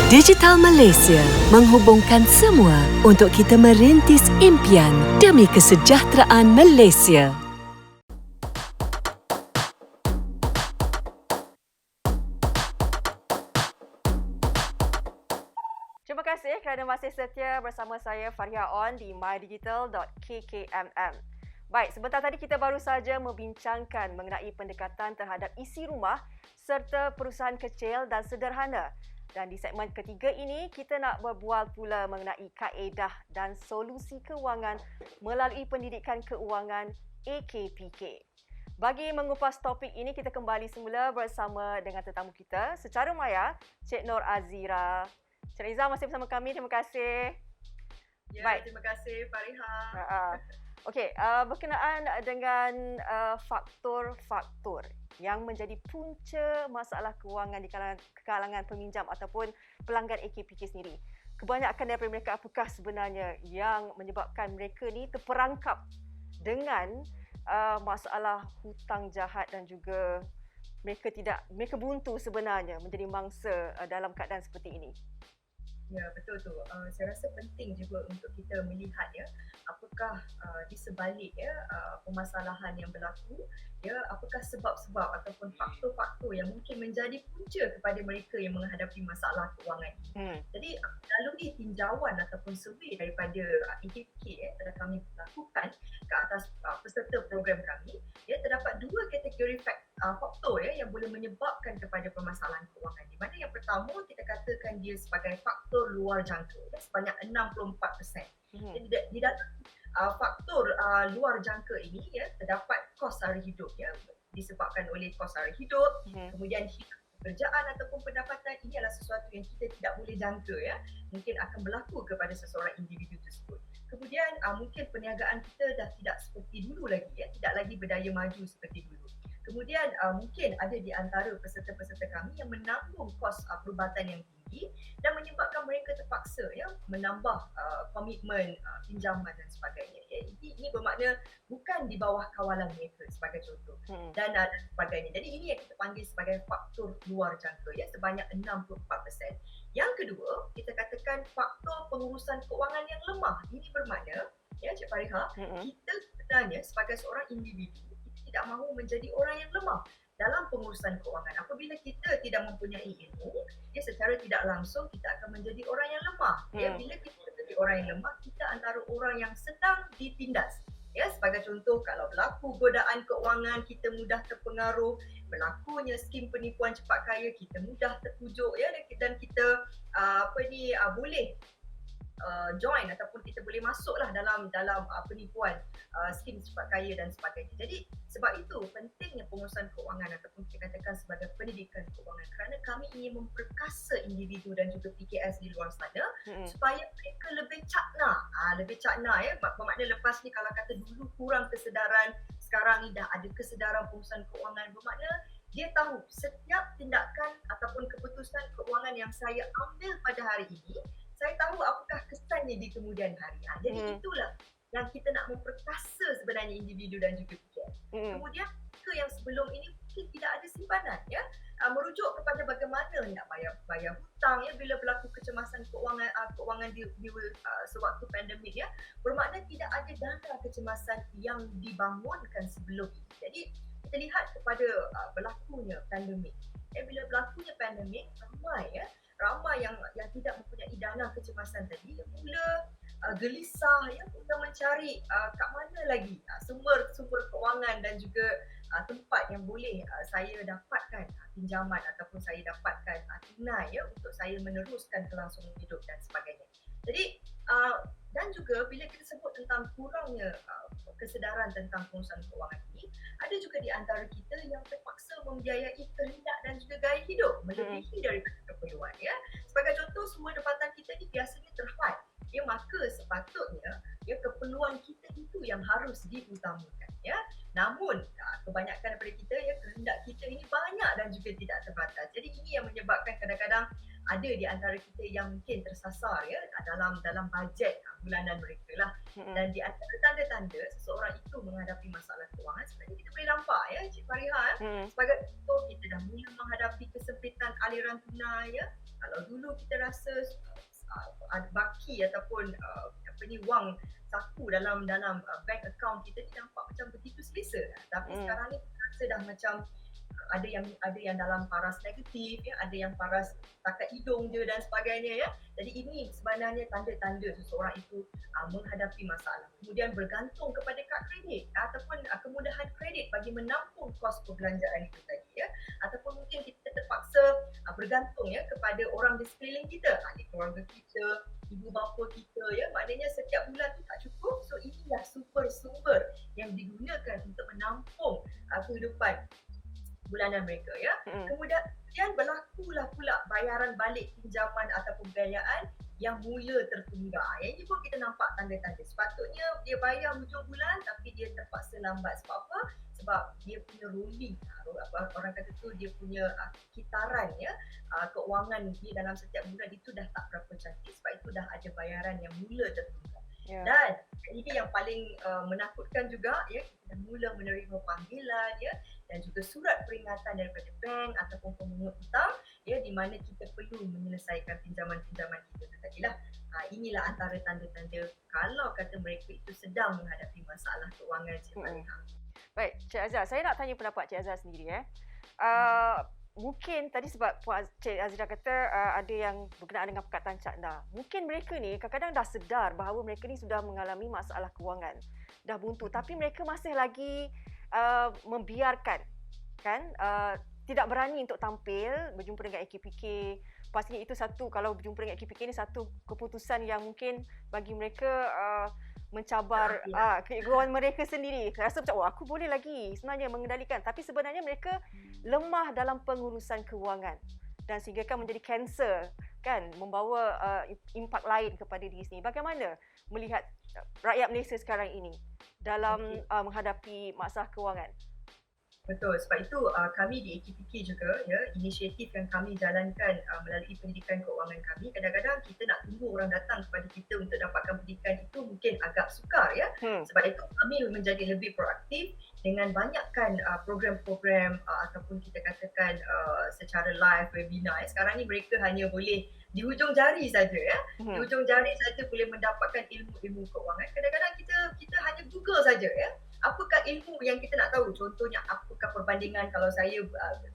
Digital Malaysia menghubungkan semua untuk kita merintis impian demi kesejahteraan Malaysia. Terima kasih kerana masih setia bersama saya Fariha On di mydigital.kkmm. Baik, sebentar tadi kita baru saja membincangkan mengenai pendekatan terhadap isi rumah serta perusahaan kecil dan sederhana. Dan di segmen ketiga ini, kita nak berbual pula mengenai kaedah dan solusi kewangan melalui pendidikan keuangan AKPK. Bagi mengupas topik ini, kita kembali semula bersama dengan tetamu kita secara maya, Cik Nur Azira. Cik Iza masih bersama kami, terima kasih. Ya, baik. Terima kasih Fariha. Okey, berkenaan dengan faktor-faktor yang menjadi punca masalah kewangan di kalangan peminjam ataupun pelanggan AKPK sendiri. Kebanyakan daripada mereka, apakah sebenarnya yang menyebabkan mereka ni terperangkap dengan masalah hutang jahat dan juga mereka buntu sebenarnya menjadi mangsa dalam keadaan seperti ini? Ya, betul tu. Saya rasa penting juga untuk kita melihat apakah di sebalik permasalahan yang berlaku, apakah sebab-sebab ataupun faktor-faktor yang mungkin menjadi punca kepada mereka yang menghadapi masalah kewangan ini. Jadi melalui tinjauan ataupun survey daripada AKPK telah kami lakukan ke atas peserta program kami, terdapat dua kategori faktor yang boleh menyebabkan kepada permasalahan kewangan. Di mana yang pertama kita katakan dia sebagai faktor luar jangka sebanyak 64%. Jadi di dalam faktor luar jangka ini terdapat kos sara hidup disebabkan oleh kos sara hidup, kemudian pekerjaan ataupun pendapatan. Ini adalah sesuatu yang kita tidak boleh jangka mungkin akan berlaku kepada seseorang individu tersebut. Kemudian mungkin perniagaan kita dah tidak seperti dulu lagi tidak lagi berdaya maju seperti dulu. Kemudian mungkin ada di antara peserta-peserta kami yang menanggung kos perubatan yang tinggi dan menyebabkan mereka terpaksa menambah komitmen pinjaman dan sebagainya. Ini bermakna bukan di bawah kawalan mereka sebagai contoh dan sebagainya. Jadi ini yang kita panggil sebagai faktor luar jangka sebanyak 64%. Yang kedua, kita katakan faktor pengurusan kewangan yang lemah. Ini bermakna Cik Fariha, kita sebenarnya sebagai seorang individu kita tidak mahu menjadi orang yang lemah dalam pengurusan kewangan. Apabila kita tidak mempunyai ilmu, secara tidak langsung kita akan menjadi orang yang lemah. Bila kita menjadi orang yang lemah, kita antara orang yang sedang ditindas. Sebagai contoh, kalau berlaku godaan keuangan, kita mudah terpengaruh. Berlakunya skim penipuan cepat kaya, kita mudah terpujuk dan kita boleh join ataupun kita boleh masuklah dalam penipuan skim cepat kaya dan sebagainya. Jadi sebab itu pentingnya pengurusan keuangan ataupun kita katakan sebagai pendidikan keuangan, kerana kami ingin memperkasa individu dan juga PKS di luar sana supaya mereka lebih cakna bermakna lepas ni kalau kata dulu kurang kesedaran, sekarang ni dah ada kesedaran pengurusan keuangan, bermakna dia tahu setiap tindakan ataupun keputusan keuangan yang saya ambil pada hari ini, saya tahu apakah kesannya di kemudian hari. Jadi itulah yang kita nak memperkasa sebenarnya individu dan juga PKS. Kemudian mereka yang sebelum ini mungkin tidak ada simpanan merujuk kepada bagaimana nak bayar hutang bila berlaku kecemasan keuangan di sewaktu pandemik bermakna tidak ada dana kecemasan yang dibangunkan sebelum ini. Jadi kita lihat kepada berlakunya pandemik. Bila berlakunya pandemik, ramai yang tidak mempunyai dana kecemasan tadi mula gelisah mula mencari kat mana lagi sumber kewangan dan juga tempat yang boleh saya dapatkan pinjaman ataupun saya dapatkan tunai untuk saya meneruskan kelangsungan hidup dan sebagainya. Jadi dan juga bila kita sebut tentang kurangnya kesedaran tentang pengurusan kewangan ini, ada juga di antara kita yang terpaksa membiayai kehendak dan juga gaya hidup melebihi daripada keperluan. Sebagai contoh, semua dapatan kita ni biasanya terhad. Maka sepatutnya keperluan kita itu yang harus diutamakan. Namun kebanyakan daripada kita kehendak kita ini banyak dan juga tidak terbatas. Jadi ini yang menyebabkan kadang-kadang ada di antara kita yang mungkin tersasar dalam bajet bulanan mereka lah. Dan di antara tanda-tanda seseorang itu menghadapi masalah kewangan, sebenarnya kita boleh nampak Cik Fariha sebagai contoh, kita dah mula menghadapi kesempitan aliran tunai. Kalau dulu kita rasa ada baki ataupun wang saku dalam bank account kita ni nampak macam begitu selesa, tapi sekarang ni kita rasa dah macam ada yang dalam paras negatif, ada yang paras takat hidung je dan sebagainya. Jadi ini sebenarnya tanda-tanda seseorang itu menghadapi masalah. Kemudian bergantung kepada kad kredit ataupun kemudahan kredit bagi menampung kos perbelanjaan itu tadi ataupun mungkin kita terpaksa bergantung kepada orang di sekeliling kita, ahli keluarga kita, ibu bapa kita maknanya setiap bulan tu tak cukup. So inilah sumber-sumber yang digunakan untuk menampung kehidupan bulanan mereka Kemudian berlakulah pula bayaran balik pinjaman ataupun pembiayaan yang mula tertunda. Ini pun kita nampak tanda-tanda. Sepatutnya dia bayar hujung bulan tapi dia terpaksa lambat. Sebab apa? Sebab dia punya rolling, orang kata tu dia punya kitaran keuangan dia dalam setiap bulan itu dah tak berapa cantik. Sebab itu dah ada bayaran yang mula tertunda. Dan ini yang paling menakutkan juga kita dah mula menerima panggilan dan juga surat peringatan daripada bank ataupun pemungut hutang di mana kita perlu menyelesaikan pinjaman-pinjaman kita tadilah. Inilah antara tanda-tanda kalau kata mereka itu sedang menghadapi masalah keuangan. Baik, Cik Azhar, saya nak tanya pendapat Cik Azhar sendiri. Mungkin tadi sebab Puan Cik Azhar kata ada yang berkenaan dengan perkataan cakna. Mungkin mereka ni kadang-kadang dah sedar bahawa mereka ni sudah mengalami masalah kewangan, dah buntu, tapi mereka masih lagi membiarkan tidak berani untuk tampil berjumpa dengan AKPK. Pastinya itu satu, kalau berjumpa dengan AKPK ni satu keputusan yang mungkin bagi mereka mencabar keegoan mereka sendiri. Rasa macam aku boleh lagi sebenarnya mengendalikan, tapi sebenarnya mereka lemah dalam pengurusan kewangan dan sehingga kan menjadi kanser, membawa impak lain kepada diri sendiri. Bagaimana melihat rakyat Malaysia sekarang ini dalam menghadapi masalah kewangan? Betul, sebab itu kami di AKPK juga ya, inisiatif yang kami jalankan melalui pendidikan keuangan kami, kadang-kadang kita nak tunggu orang datang kepada kita untuk dapatkan pendidikan itu mungkin agak sukar ya. Sebab itu kami menjadi lebih proaktif dengan banyakkan program-program ataupun kita katakan secara live webinar. Sekarang ni mereka hanya boleh di hujung jari saja ya. Di hujung jari saja boleh mendapatkan ilmu-ilmu keuangan. Kadang-kadang kita hanya Google saja ya. Apakah ilmu yang kita nak tahu? Contohnya apakah perbandingan, kalau saya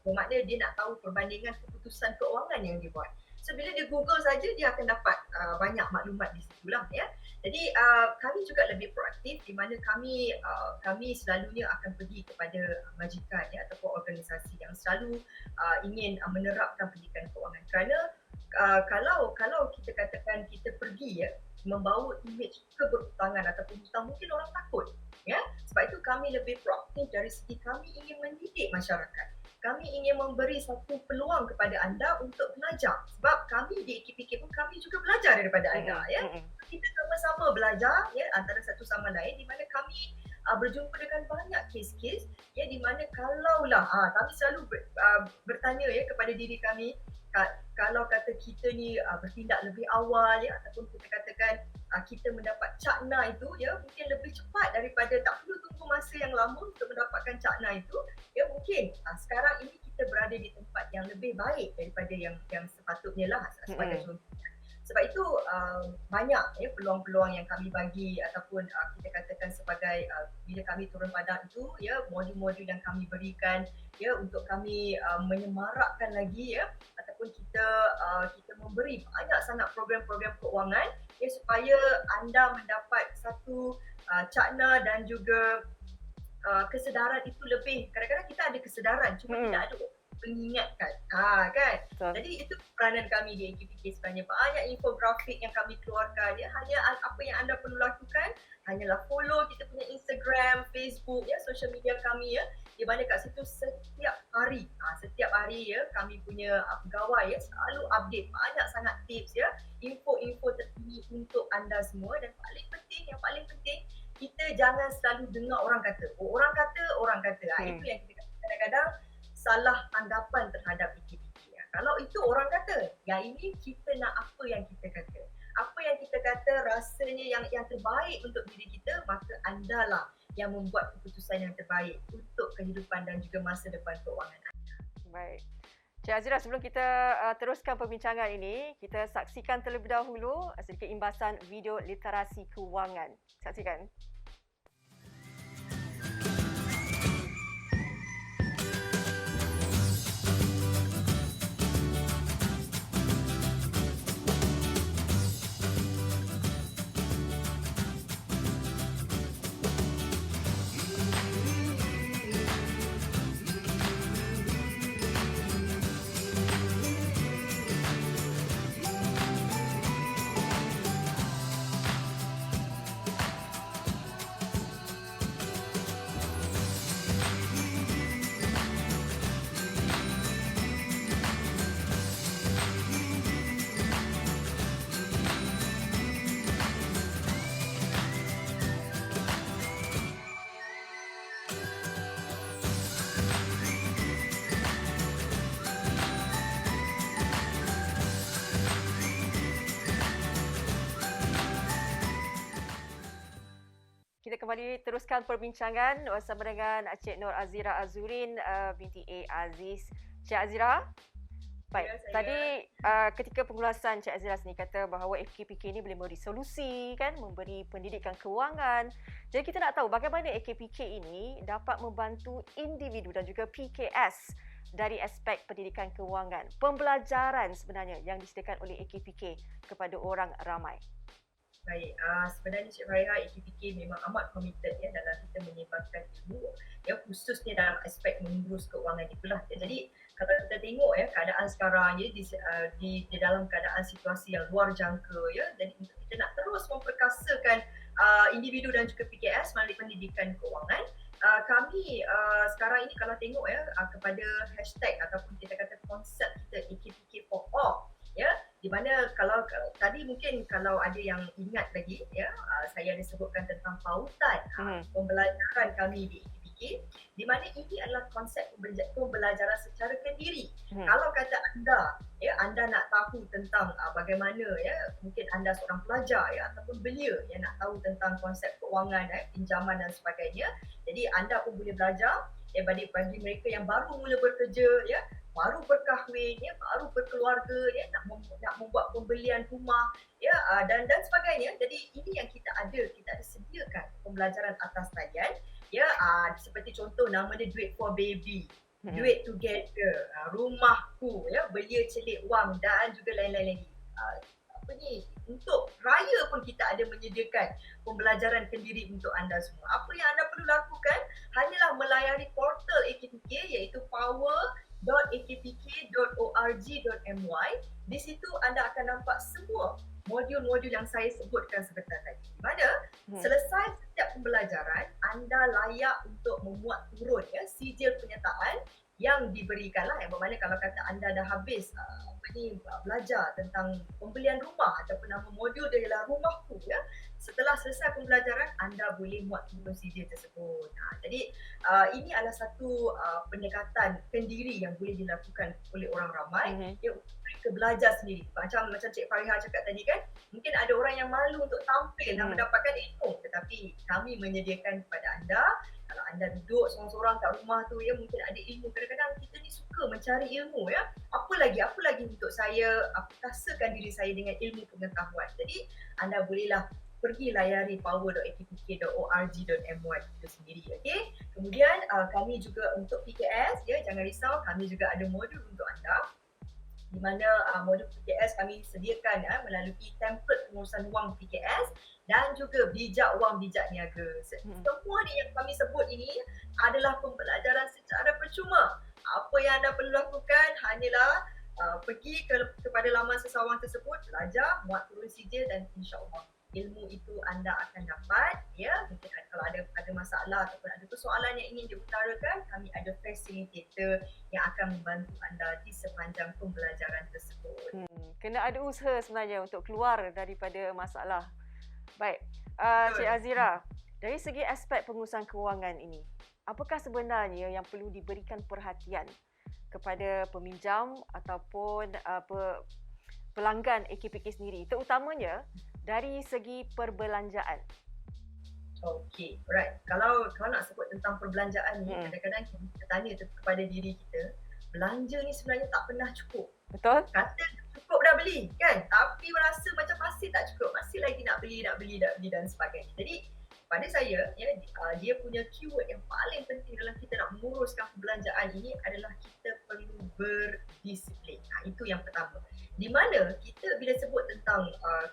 bermakna dia nak tahu perbandingan keputusan keuangan yang dibuat. So bila dia Google saja dia akan dapat banyak maklumat di situlah ya. Jadi kami juga lebih proaktif di mana kami selalunya akan pergi kepada majikan ya ataupun organisasi yang selalu ingin menerapkan pendidikan keuangan. Kerana kalau kita katakan kita pergi ya membawa imej keberhutangan ataupun hutang, mungkin orang takut ya. Sebab itu kami lebih proaktif dari segi kami ingin mendidik masyarakat. Kami ingin memberi satu peluang kepada anda untuk belajar. Sebab kami di AKPK pun kami juga belajar daripada anda ya. Kita sama-sama belajar ya antara satu sama lain, di mana kami berjumpa dengan banyak kes-kes ya, di mana kalaulah kami selalu bertanya ya kepada diri kami, kalau kata kita ni bertindak lebih awal ya, ataupun kita katakan kita mendapat cakna itu ya, mungkin lebih cepat daripada tak perlu tunggu masa yang lama untuk mendapatkan cakna itu ya, mungkin sekarang ini kita berada di tempat yang lebih baik daripada yang sepatutnya lah sebagai contoh. Sebab itu banyak ya peluang-peluang yang kami bagi ataupun kita katakan sebagai bila kami turun padang itu ya, modul-modul yang kami berikan ya untuk kami menyemarakkan lagi ya, ataupun kita memberi banyak sangat program-program keuangan ya, supaya anda mendapat satu cakna dan juga kesedaran itu lebih. Kadang-kadang kita ada kesedaran cuma tidak ada mengingatkan kan. Jadi itu peranan kami di AKPK sebenarnya. Banyak infografik yang kami keluarkan ya. Hanya apa yang anda perlu lakukan hanyalah follow kita punya Instagram, Facebook ya, social media kami ya, di mana kat situ setiap hari ya kami punya pegawai ya selalu update banyak sangat tips ya, info-info terkini untuk anda semua. Dan yang paling penting kita jangan selalu dengar orang kata. Orang kata. Itu yang kita kadang-kadang salah tanggapan terhadap AKPK. Kalau itu orang kata, yang ini kita nak apa yang kita kata. Apa yang kita kata rasanya yang terbaik untuk diri kita, maka anda lah yang membuat keputusan yang terbaik untuk kehidupan dan juga masa depan keuangan anda. Baik. Cik Azira, sebelum kita teruskan perbincangan ini, kita saksikan terlebih dahulu sedikit imbasan video literasi kewangan. Saksikan. Kita kembali teruskan perbincangan bersama dengan Cik Nur Azira Azurin binti A. Aziz. Cik Azira, baik. Ya, Tadi ketika pengulasan Cik Azira sendiri kata bahawa AKPK ini boleh memberi solusi kan, memberi pendidikan kewangan. Jadi kita nak tahu bagaimana AKPK ini dapat membantu individu dan juga PKS dari aspek pendidikan kewangan, pembelajaran sebenarnya yang disediakan oleh AKPK kepada orang ramai. Baik, sebenarnya Cik Farihah, AKPK memang amat komited ya dalam kita menyebarkan ilmu ya, khususnya dalam aspek mengurus keuangan itulah. Jadi kalau kita tengok ya keadaan sekarang ya di dalam keadaan situasi yang luar jangka ya, jadi untuk kita nak terus memperkasakan individu dan juga PKS melalui pendidikan keuangan, kami sekarang ini kalau tengok ya kepada hashtag ataupun kita kata konsep kita AKPK for all ya, di mana kalau tadi mungkin kalau ada yang ingat lagi ya, saya ada sebutkan tentang pautan pembelajaran kami di AKPK AKPK, di mana ini adalah konsep pembelajaran secara kendiri. Hmm. Kalau kata anda, anda nak tahu tentang bagaimana mungkin anda seorang pelajar ataupun belia yang nak tahu tentang konsep keuangan, pinjaman dan sebagainya. Jadi anda pun boleh belajar bagi mereka yang baru mula bekerja, baru berkahwin, baru berkeluarga, nak membuat pembelian rumah, dan sebagainya. Jadi ini yang kita ada sediakan pembelajaran atas talian, seperti contoh nama dia Duit for Baby, Duit Together, Rumahku, Belia Celik Wang dan juga lain-lain lagi. Untuk raya pun kita ada menyediakan pembelajaran kendiri untuk anda semua. Apa yang anda perlu lakukan hanyalah melayari portal AKPK iaitu power.akpk.org.my. Di situ anda akan nampak semua modul-modul yang saya sebutkan sebentar tadi. Di mana selesai setiap pembelajaran, anda layak untuk memuat turun sijil penyertaan yang diberikanlah, yang bermakna kalau kata anda dah habis belajar tentang pembelian rumah ataupun nama modul dia ialah Rumahku, setelah selesai pembelajaran anda boleh muat turun sijil tersebut. Jadi ini adalah satu pendekatan kendiri yang boleh dilakukan oleh orang ramai untuk mereka belajar sendiri. Macam Cik Fariha cakap tadi kan, mungkin ada orang yang malu untuk tampil dan mendapatkan ilmu, tetapi kami menyediakan kepada anda. Kalau anda duduk seorang-seorang kat rumah tu, mungkin ada ilmu. Kadang-kadang kita ni suka mencari ilmu, apa lagi untuk saya aplikasikan diri saya dengan ilmu pengetahuan. Jadi anda bolehlah pergi layari power.akpk.org.my itu sendiri, okey. Kemudian kami juga untuk PKS, jangan risau, kami juga ada modul untuk anda, di mana modul PKS kami sediakan melalui template pengurusan wang PKS dan juga bijak wang bijak niaga. Semua ni yang kami sebut ini adalah pembelajaran secara percuma. Apa yang anda perlu lakukan hanyalah pergi kepada laman sesawang tersebut, belajar, muat turun sijil dan insya-Allah ilmu itu anda akan dapat. Mungkin kalau ada masalah ataupun ada persoalan yang ingin diutarakan, kami ada facilitator yang akan membantu anda di sepanjang pembelajaran tersebut. Kena ada usaha sebenarnya untuk keluar daripada masalah. Baik, Cik Azira, dari segi aspek pengurusan kewangan ini, apakah sebenarnya yang perlu diberikan perhatian kepada peminjam ataupun pelanggan AKPK sendiri, terutamanya dari segi perbelanjaan? Okey, alright. Kalau nak sebut tentang perbelanjaan ni, kadang-kadang kita tanya kepada diri kita, belanja ni sebenarnya tak pernah cukup. Betul? Kata cukup dah beli kan, tapi rasa macam masih tak cukup, masih lagi nak beli dan sebagainya. Jadi pada saya, dia punya keyword yang paling penting dalam kita nak menguruskan perbelanjaan ini adalah kita perlu berdisiplin. Itu yang pertama. Di mana kita bila sebut tentang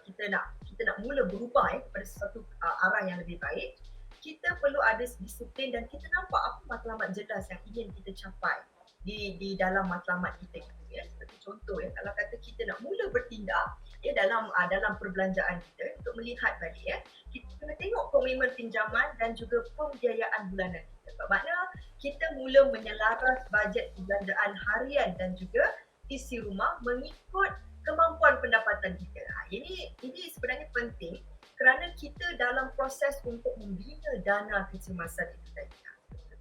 kita nak mula berubah kepada sesuatu arah yang lebih baik, kita perlu ada disiplin dan kita nampak apa matlamat jelas yang ingin kita capai di dalam matlamat kita itu. Seperti contoh, kalau kata kita nak mula bertindak dalam perbelanjaan kita untuk melihat balik, kita kena tengok komitmen pinjaman dan juga pembiayaan bulanan kita. Bermakna kita mula menyelaras bajet perbelanjaan harian dan juga isi rumah mengikut kemampuan pendapatan kita. Ini sebenarnya penting kerana kita dalam proses untuk membina dana kecemasan itu tadi.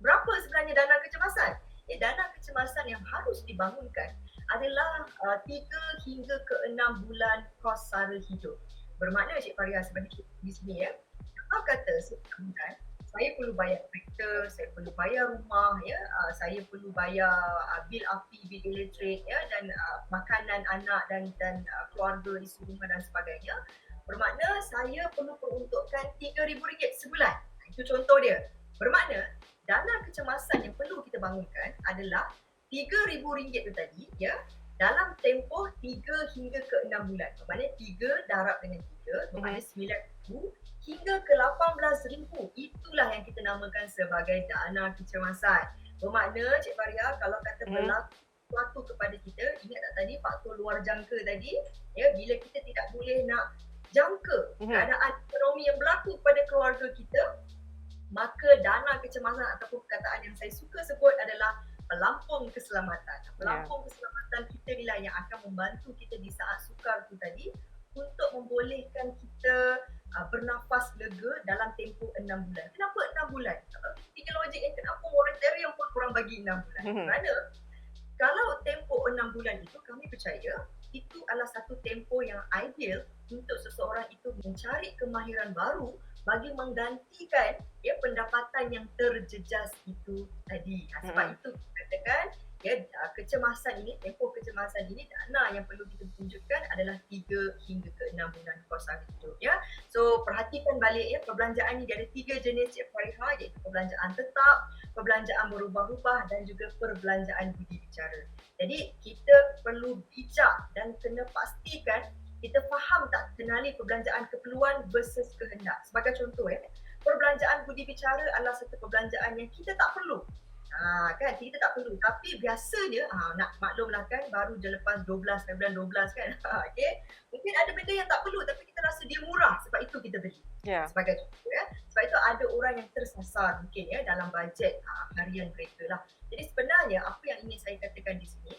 Berapa sebenarnya dana kecemasan? Dana kecemasan yang harus dibangunkan adalah 3 hingga ke 6 bulan kos sara hidup. Bermakna Cik Fariha sebenarnya di sini kalau kata setiap bulan saya perlu bayar kereta, saya perlu bayar rumah, saya perlu bayar bil api, bil elektrik, dan makanan anak dan keluarga, isi rumah dan sebagainya. Bermakna saya perlu peruntukkan RM3,000 sebulan. Itu contoh dia. Bermakna dana kecemasan yang perlu kita bangunkan adalah RM3,000 itu tadi, dalam tempoh 3 hingga ke 6 bulan. Bermakna 3 darab dengan 3, bermakna RM9,000 hingga ke RM18,000. Itulah yang kita namakan sebagai dana kecemasan. Bermakna Cik Fariha, kalau kata berlaku sesuatu kepada kita, ingat tak tadi faktor luar jangka tadi, bila kita tidak boleh nak jangka keadaan ekonomi yang berlaku pada keluarga kita, maka dana kecemasan ataupun perkataan yang saya suka sebut adalah pelampung keselamatan. Pelampung keselamatan kita inilah yang akan membantu kita di saat sukar tu tadi untuk membolehkan kita bernafas lega dalam tempoh 6 bulan. Kenapa 6 bulan? Kalau kita fikir logiknya, kenapa moratorium pun korang bagi 6 bulan? Kerana kalau tempoh 6 bulan itu, kami percaya itu adalah satu tempoh yang ideal untuk seseorang itu mencari kemahiran baru bagi menggantikan pendapatan yang terjejas itu tadi. Sebab itu katakan kecemasan ini, tempoh kecemasan ini, dana yang perlu kita tunjukkan adalah 3 hingga ke 6 bulan kuasa hidup. So perhatikan balik perbelanjaan ni dia ada 3 jenis Cik Fariha, iaitu perbelanjaan tetap, perbelanjaan berubah-ubah dan juga perbelanjaan budi bicara. Jadi kita perlu bijak dan kena pastikan kita faham tak kenali perbelanjaan keperluan versus kehendak. Sebagai contoh perbelanjaan budi bicara adalah satu perbelanjaan yang kita tak perlu. Kan kita tak perlu, tapi biasanya nak maklumlah kan, baru je lepas 12 bulan 12 kan. Mungkin ada benda yang tak perlu tapi kita rasa dia murah, sebab itu kita beli. Sebagai contoh sebab itu ada orang yang tersasar mungkin dalam bajet harian mereka lah. Jadi sebenarnya apa yang ingin saya katakan di sini,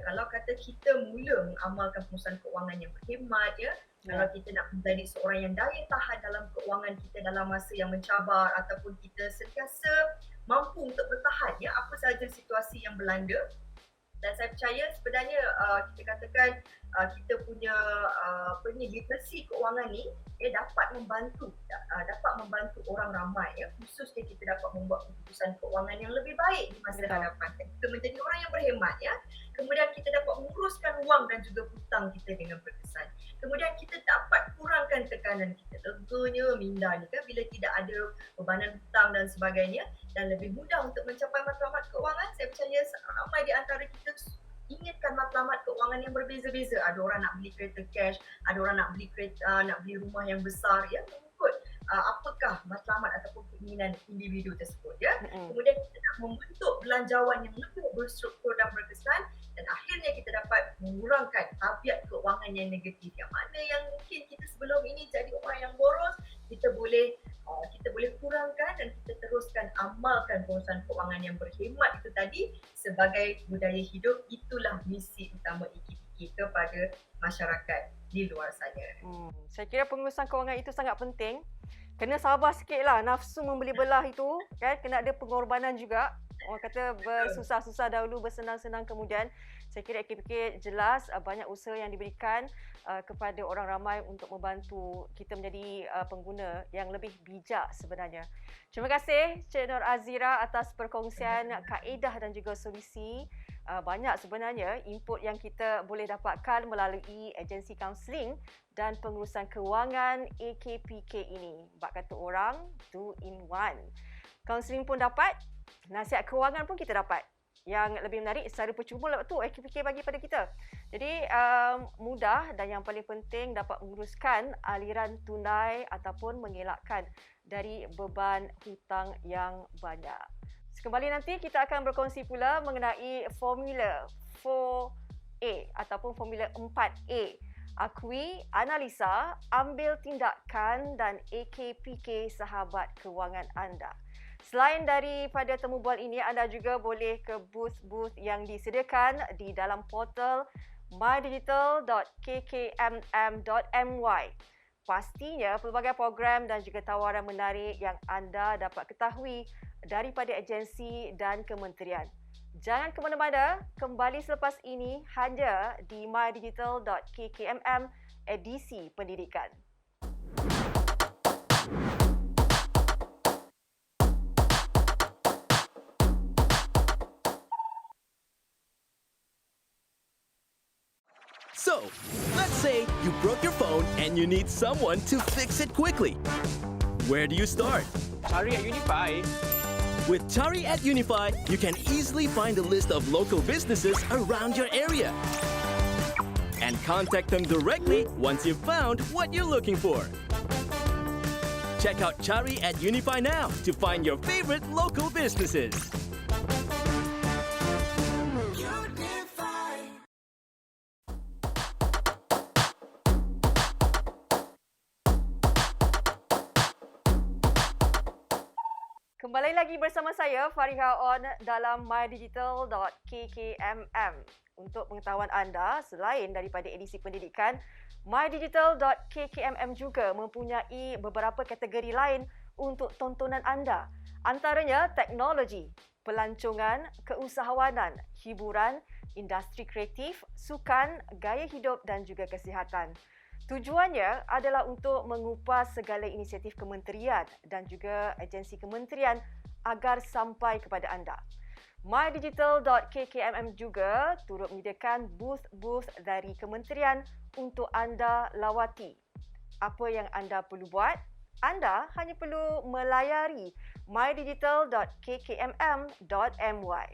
kalau kata kita mula mengamalkan pengurusan keuangan yang berhemat, kalau kita nak menjadi seorang yang daya tahan dalam keuangan kita dalam masa yang mencabar, ataupun kita sentiasa mampu untuk bertahan apa sahaja situasi yang berlanda. Dan saya percaya sebenarnya kita katakan kita punya literasi keuangan ni dapat membantu orang ramai, khususnya kita dapat membuat keputusan keuangan yang lebih baik di masa hadapan. Kita menjadi orang yang berhemat, kemudian kita dapat menguruskan wang dan juga hutang kita dengan berkesan. Kemudian kita dapat kurangkan tekanan kita. Leganya minda ni kan bila tidak ada bebanan hutang dan sebagainya, dan lebih mudah untuk mencapai matlamat keuangan. Saya percaya ramai di antara kita inginkan matlamat keuangan yang berbeza-beza. Ada orang nak beli kereta cash, ada orang nak beli kereta, nak beli rumah yang besar, mengikut apakah matlamat ataupun keinginan individu tersebut. Kemudian kita nak membentuk belanjawan yang lebih berstruktur dan berkesan, dan akhirnya kita dapat mengurangkan tabiat keuangan yang negatif, yang mana yang mungkin kita sebelum ini jadi orang yang boros, kita boleh kurangkan dan kita teruskan amalkan pengurusan keuangan yang berhemat itu tadi sebagai budaya hidup. Itulah misi utama EKPK kepada masyarakat di luar sana. Saya kira pengurusan keuangan itu sangat penting. Kena sabar sikit lah, nafsu membeli belah itu kan, kena ada pengorbanan juga. Orang kata bersusah-susah dahulu, bersenang-senang kemudian. Saya kira EKPK jelas banyak usaha yang diberikan kepada orang ramai untuk membantu kita menjadi pengguna yang lebih bijak sebenarnya. Terima kasih Cik Nur Azira atas perkongsian kaedah dan juga solusi. Banyak sebenarnya input yang kita boleh dapatkan melalui agensi kaunseling dan pengurusan kewangan EKPK ini. Bak kata orang, 2 in 1. Kaunseling pun dapat, nasihat kewangan pun kita dapat. Yang lebih menarik, secara percuma tu EKPK bagi pada kita. Jadi mudah, dan yang paling penting dapat menguruskan aliran tunai ataupun mengelakkan dari beban hutang yang banyak. Kembali nanti kita akan berkongsi pula mengenai formula 4A ataupun formula 4A. Akui, analisa, ambil tindakan dan EKPK sahabat kewangan anda. Selain daripada temu bual ini, anda juga boleh ke booth-booth yang disediakan di dalam portal mydigital.kkmm.my. Pastinya pelbagai program dan juga tawaran menarik yang anda dapat ketahui daripada agensi dan kementerian. Jangan ke mana-mana, kembali selepas ini hanya di mydigital.kkmm edisi pendidikan. So, let's say you broke your phone and you need someone to fix it quickly. Where do you start? Cari at Unify. With Chari at Unify, you can easily find a list of local businesses around your area and contact them directly once you've found what you're looking for. Check out Chari at Unify now to find your favorite local businesses. Kembali lagi bersama saya Fariha On dalam mydigital.kkmm. Untuk pengetahuan anda, selain daripada edisi pendidikan, mydigital.kkmm juga mempunyai beberapa kategori lain untuk tontonan anda. Antaranya teknologi, pelancongan, keusahawanan, hiburan, industri kreatif, sukan, gaya hidup dan juga kesihatan. Tujuannya adalah untuk mengupas segala inisiatif kementerian dan juga agensi kementerian agar sampai kepada anda. mydigital.kkmm juga turut menyediakan booth-booth dari kementerian untuk anda lawati. Apa yang anda perlu buat? Anda hanya perlu melayari mydigital.kkmm.my.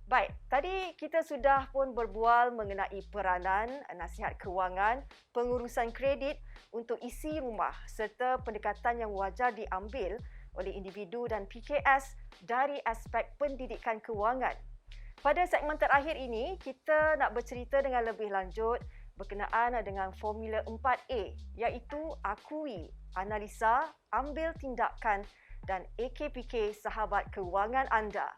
Baik, tadi kita sudah pun berbual mengenai peranan, nasihat kewangan, pengurusan kredit untuk isi rumah serta pendekatan yang wajar diambil oleh individu dan PKS dari aspek pendidikan kewangan. Pada segmen terakhir ini, kita nak bercerita dengan lebih lanjut berkenaan dengan Formula 4A, iaitu akui, analisa, ambil tindakan dan AKPK sahabat kewangan anda.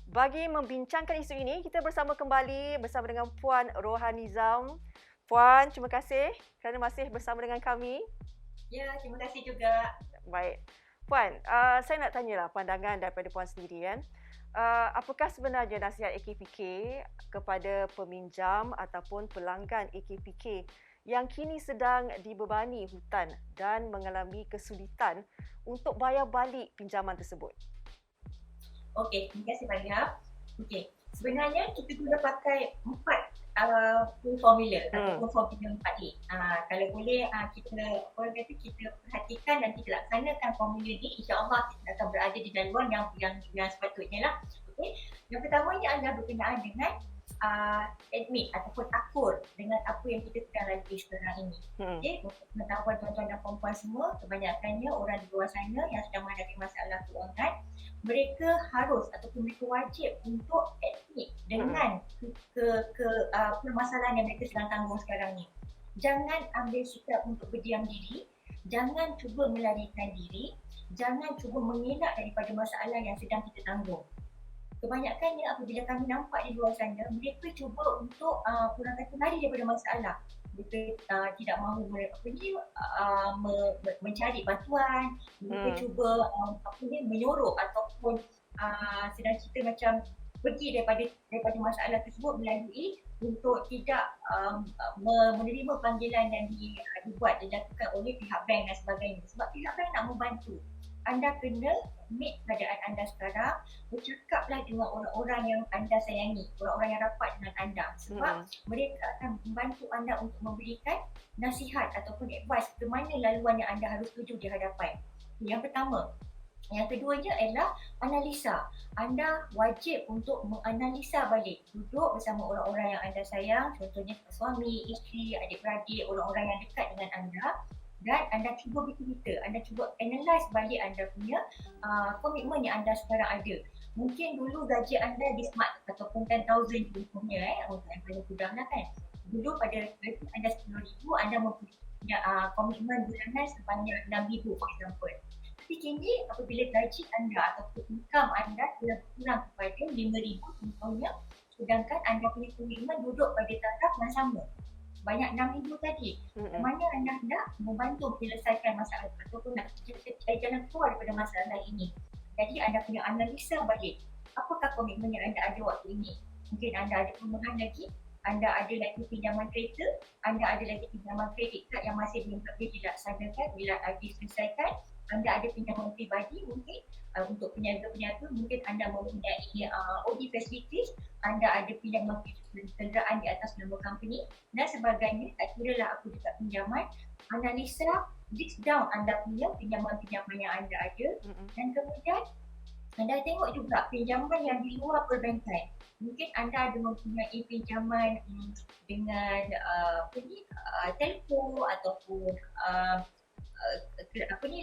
Bagi membincangkan isu ini, kita bersama dengan Puan Rohanizam. Puan, terima kasih kerana masih bersama dengan kami. Ya, terima kasih juga. Baik. Puan, saya nak tanyalah pandangan daripada Puan sendiri kan. Apakah sebenarnya nasihat AKPK kepada peminjam ataupun pelanggan AKPK yang kini sedang dibebani hutang dan mengalami kesulitan untuk bayar balik pinjaman tersebut? Okey, terima kasih Fariha. Okey, sebenarnya kita guna pakai 4 formula ataupun formula 4A. Kalau boleh kita perhatikan dan kita laksanakan formula ni, insya-Allah kita akan berada di jaluan yang sepatutnya lah. Okey. Yang pertamanya adalah berkenaan dengan admit ataupun akur dengan apa yang kita sedang lalui sekarang ini. Okey, untuk pengetahuan tuan-tuan dan puan-puan semua, kebanyakannya orang di luar sana yang sedang menghadapi masalah kewangan, mereka harus ataupun mereka wajib untuk admit dengan permasalahan yang mereka sedang tanggung sekarang ni. Jangan ambil sikap untuk berdiam diri, jangan cuba melarikan diri, jangan cuba mengelak daripada masalah yang sedang kita tanggung. Kebanyakannya apabila kami nampak di luar sana, mereka cuba untuk kurang kata lari daripada masalah. Mereka tidak mahu mencari bantuan, mereka cuba menyuruh ataupun sedang cerita macam pergi daripada masalah tersebut melalui untuk tidak menerima panggilan yang dilakukan oleh pihak bank dan sebagainya. Sebab pihak bank nak membantu. Anda kena admit keadaan anda sekarang, bercakaplah dengan orang-orang yang anda sayangi, orang-orang yang rapat dengan anda. Sebab mereka akan membantu anda untuk memberikan nasihat ataupun advice ke mana laluan yang anda harus tuju di hadapan. Yang pertama. Yang keduanya adalah analisa. Anda wajib untuk menganalisa balik. Duduk bersama orang-orang yang anda sayang, contohnya suami, isteri, adik-beradik, orang-orang yang dekat dengan anda. Dan anda cuba bercerita, anda cuba analyse balik anda punya komitmen yang anda sekarang ada. Mungkin dulu gaji anda di smart ataupun 10,000 contohnya untuk yang paling mudah lah kan. Dulu pada gaji anda 10,000, anda mempunyai komitmen bulanan sebanyak 6,000 for example. Tapi kini apabila gaji anda ataupun income anda telah berkurang kepada 5,000 contohnya, sedangkan anda punya komitmen duduk pada taraf yang sama. Banyak 6,000 tadi. Mana anda hendak membantu menyelesaikan masalah ataupun nak cari jalan keluar daripada masalah ini. Jadi anda punya analisa balik. Apakah komitmen yang anda ada waktu ini? Mungkin anda ada perumahan lagi, anda ada lagi pinjaman kereta, anda ada lagi pinjaman kredit kad yang masih belum dilaksanakan, diselesaikan. Anda ada pinjaman pribadi mungkin untuk peniaga-peniaga, mungkin anda mempunyai OD facilities, anda ada pinjaman kenderaan di atas nama company dan sebagainya. Tak kira lah apa dekat pinjaman, analisa, list down anda punya pinjaman-pinjaman yang anda ada dan kemudian anda tengok juga pinjaman yang di luar perbankan. Mungkin anda ada mempunyai pinjaman dengan telco ataupun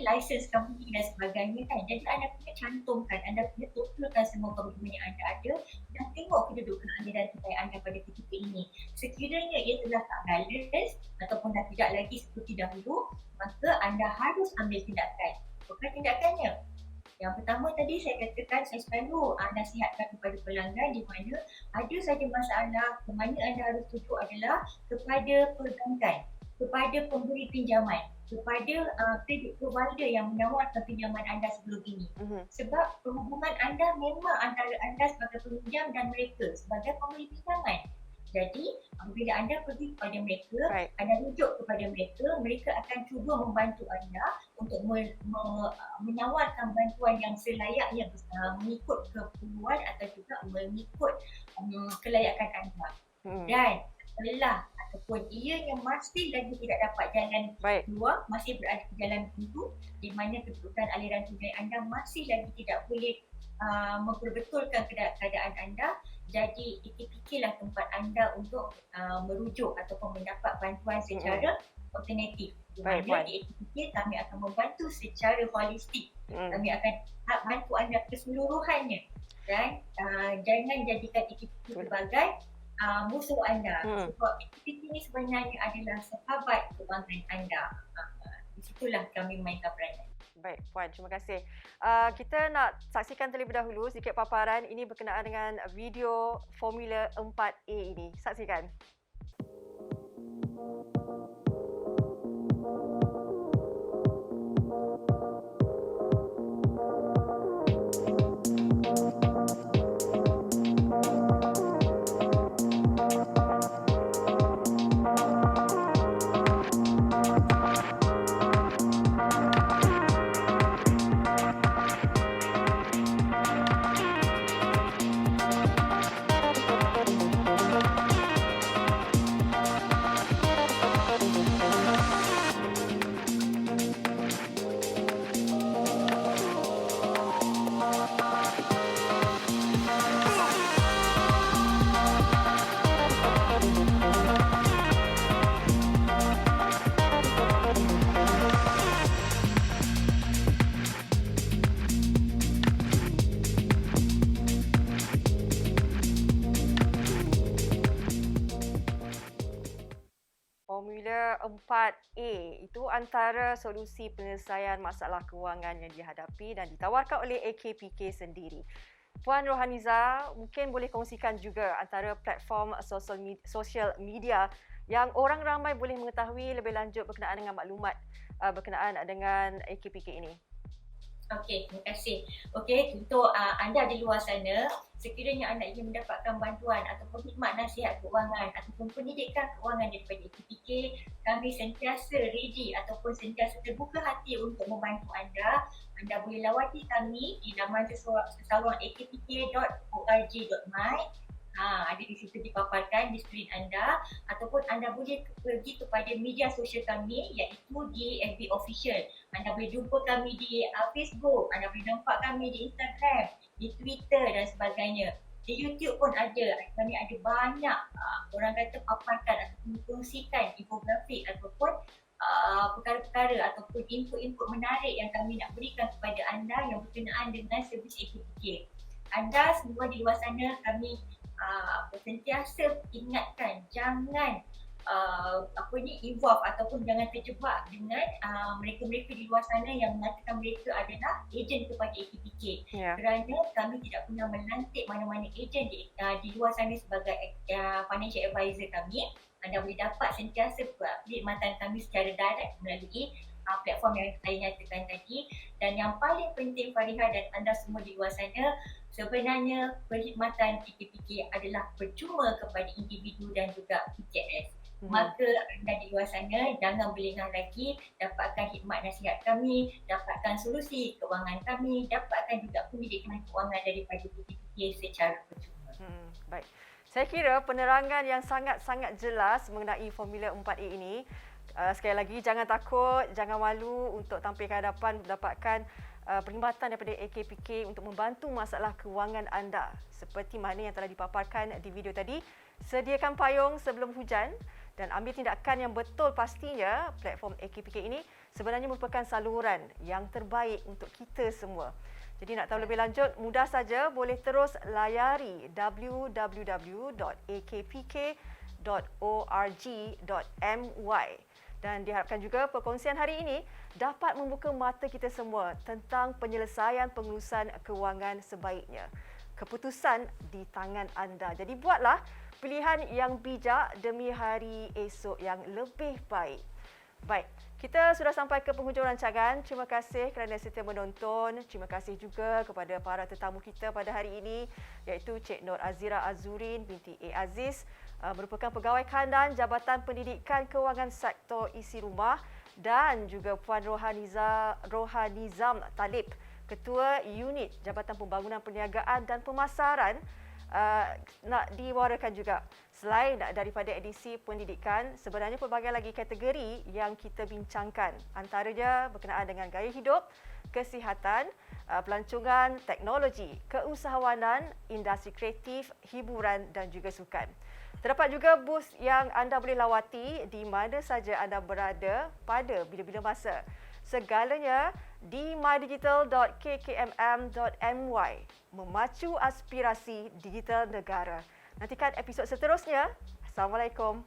license company dan sebagainya kan. Jadi anda kena cantumkan, anda kena totalkan semua komitmen yang anda ada dan tengok kedudukan anda dan nilai anda pada ketika ini. Sekiranya ia telah tak balance ataupun dah tidak lagi seperti dahulu, maka anda harus ambil tindakan. Bukan tindakannya. Yang pertama tadi saya katakan, saya selalu nasihatkan kepada pelanggan di mana ada saja masalah, ke mana anda harus tuju adalah kepada perbankan, kepada pemberi pinjaman, kepada kredit provider yang menawarkan pinjaman anda sebelum ini. Sebab perhubungan anda memang antara anda sebagai peminjam dan mereka sebagai pemberi pinjaman. Jadi apabila anda pergi kepada mereka, anda rujuk kepada mereka, mereka akan cuba membantu anda untuk menawarkan bantuan yang selayaknya mengikut keperluan atau juga mengikut kelayakan anda. Dan lelah ataupun ianya masih lagi tidak dapat jalan keluar, masih berada di jalan buntu di mana kedudukan aliran tunai anda masih lagi tidak boleh memperbetulkan keadaan anda, jadi fikirlah tempat anda untuk merujuk ataupun mendapat bantuan secara alternatif. Di mana di AKPK kami akan membantu secara holistik. Kami akan bantu anda keseluruhannya dan jangan jadikan AKPK sebagai musuh anda. Sebab AKPK ini sebenarnya adalah sahabat kewangan anda. Di situlah kami mainkan peranan. Baik, Puan, terima kasih. Kita nak saksikan terlebih dahulu sedikit paparan ini berkenaan dengan video Formula 4A ini. Saksikan. Formula 4A itu antara solusi penyelesaian masalah kewangan yang dihadapi dan ditawarkan oleh AKPK sendiri. Puan Rohaniza, mungkin boleh kongsikan juga antara platform sosial media yang orang ramai boleh mengetahui lebih lanjut berkenaan dengan maklumat berkenaan dengan AKPK ini. Okey, terima kasih. Okey, untuk anda di luar sana, sekiranya anda ingin mendapatkan bantuan ataupun khidmat nasihat keuangan ataupun pendidikan keuangan daripada AKPK, kami sentiasa ready ataupun sentiasa terbuka hati untuk membantu anda. Anda boleh lawati kami di laman sesaruan akpk.org.my. Ada di situ dipaparkan di skrin anda, ataupun anda boleh pergi kepada media sosial kami iaitu di FB Official. Anda boleh jumpa kami di Facebook, anda boleh nampak kami di Instagram, di Twitter dan sebagainya. Di YouTube pun ada. Kami ada banyak orang kata paparkan ataupun kongsikan infografik ataupun perkara-perkara ataupun input-input menarik yang kami nak berikan kepada anda yang berkenaan dengan servis AKPK. Anda semua di luar sana, kami sentiasa ingatkan jangan involve ataupun jangan terjebak dengan mereka-mereka di luar sana yang mengatakan mereka adalah ejen kepada AKPK. Kerana kami tidak pernah melantik mana-mana ejen di luar sana sebagai financial advisor kami. Anda boleh dapat sentiasa perkhidmatan kami secara direct melalui platform yang saya nyatakan tadi. Dan yang paling penting, Fariha dan anda semua di luar sana, sebenarnya perkhidmatan AKPK adalah percuma kepada individu dan juga PKS. Maka anda di luar sana jangan berlengah lagi, dapatkan khidmat nasihat kami, dapatkan solusi kewangan kami, dapatkan juga pendidikan kewangan daripada AKPK secara percuma. Baik. Saya kira penerangan yang sangat-sangat jelas mengenai Formula 4A ini. Sekali lagi, jangan takut, jangan malu untuk tampil ke hadapan mendapatkan perkhidmatan daripada AKPK untuk membantu masalah kewangan anda. Seperti mana yang telah dipaparkan di video tadi, sediakan payung sebelum hujan dan ambil tindakan yang betul. Pastinya platform AKPK ini sebenarnya merupakan saluran yang terbaik untuk kita semua. Jadi nak tahu lebih lanjut, mudah saja boleh terus layari www.akpk.org.my. Dan diharapkan juga perkongsian hari ini dapat membuka mata kita semua tentang penyelesaian pengurusan kewangan sebaiknya. Keputusan di tangan anda. Jadi buatlah pilihan yang bijak demi hari esok yang lebih baik. Baik, kita sudah sampai ke penghujung rancangan. Terima kasih kerana setia menonton. Terima kasih juga kepada para tetamu kita pada hari ini, iaitu Cik Nur Azira Azurin binti A. Aziz, merupakan pegawai kandan Jabatan Pendidikan Kewangan Sektor Isi Rumah, dan juga Puan Rohanizam Talib, Ketua Unit Jabatan Pembangunan Perniagaan dan Pemasaran, nak diwarakan juga. Selain daripada edisi pendidikan, sebenarnya pelbagai lagi kategori yang kita bincangkan. Antaranya berkenaan dengan gaya hidup, kesihatan, pelancongan, teknologi, keusahawanan, industri kreatif, hiburan dan juga sukan. Terdapat juga booth yang anda boleh lawati di mana saja anda berada pada bila-bila masa. Segalanya di mydigital.kkmm.my, memacu aspirasi digital negara. Nantikan episod seterusnya. Assalamualaikum.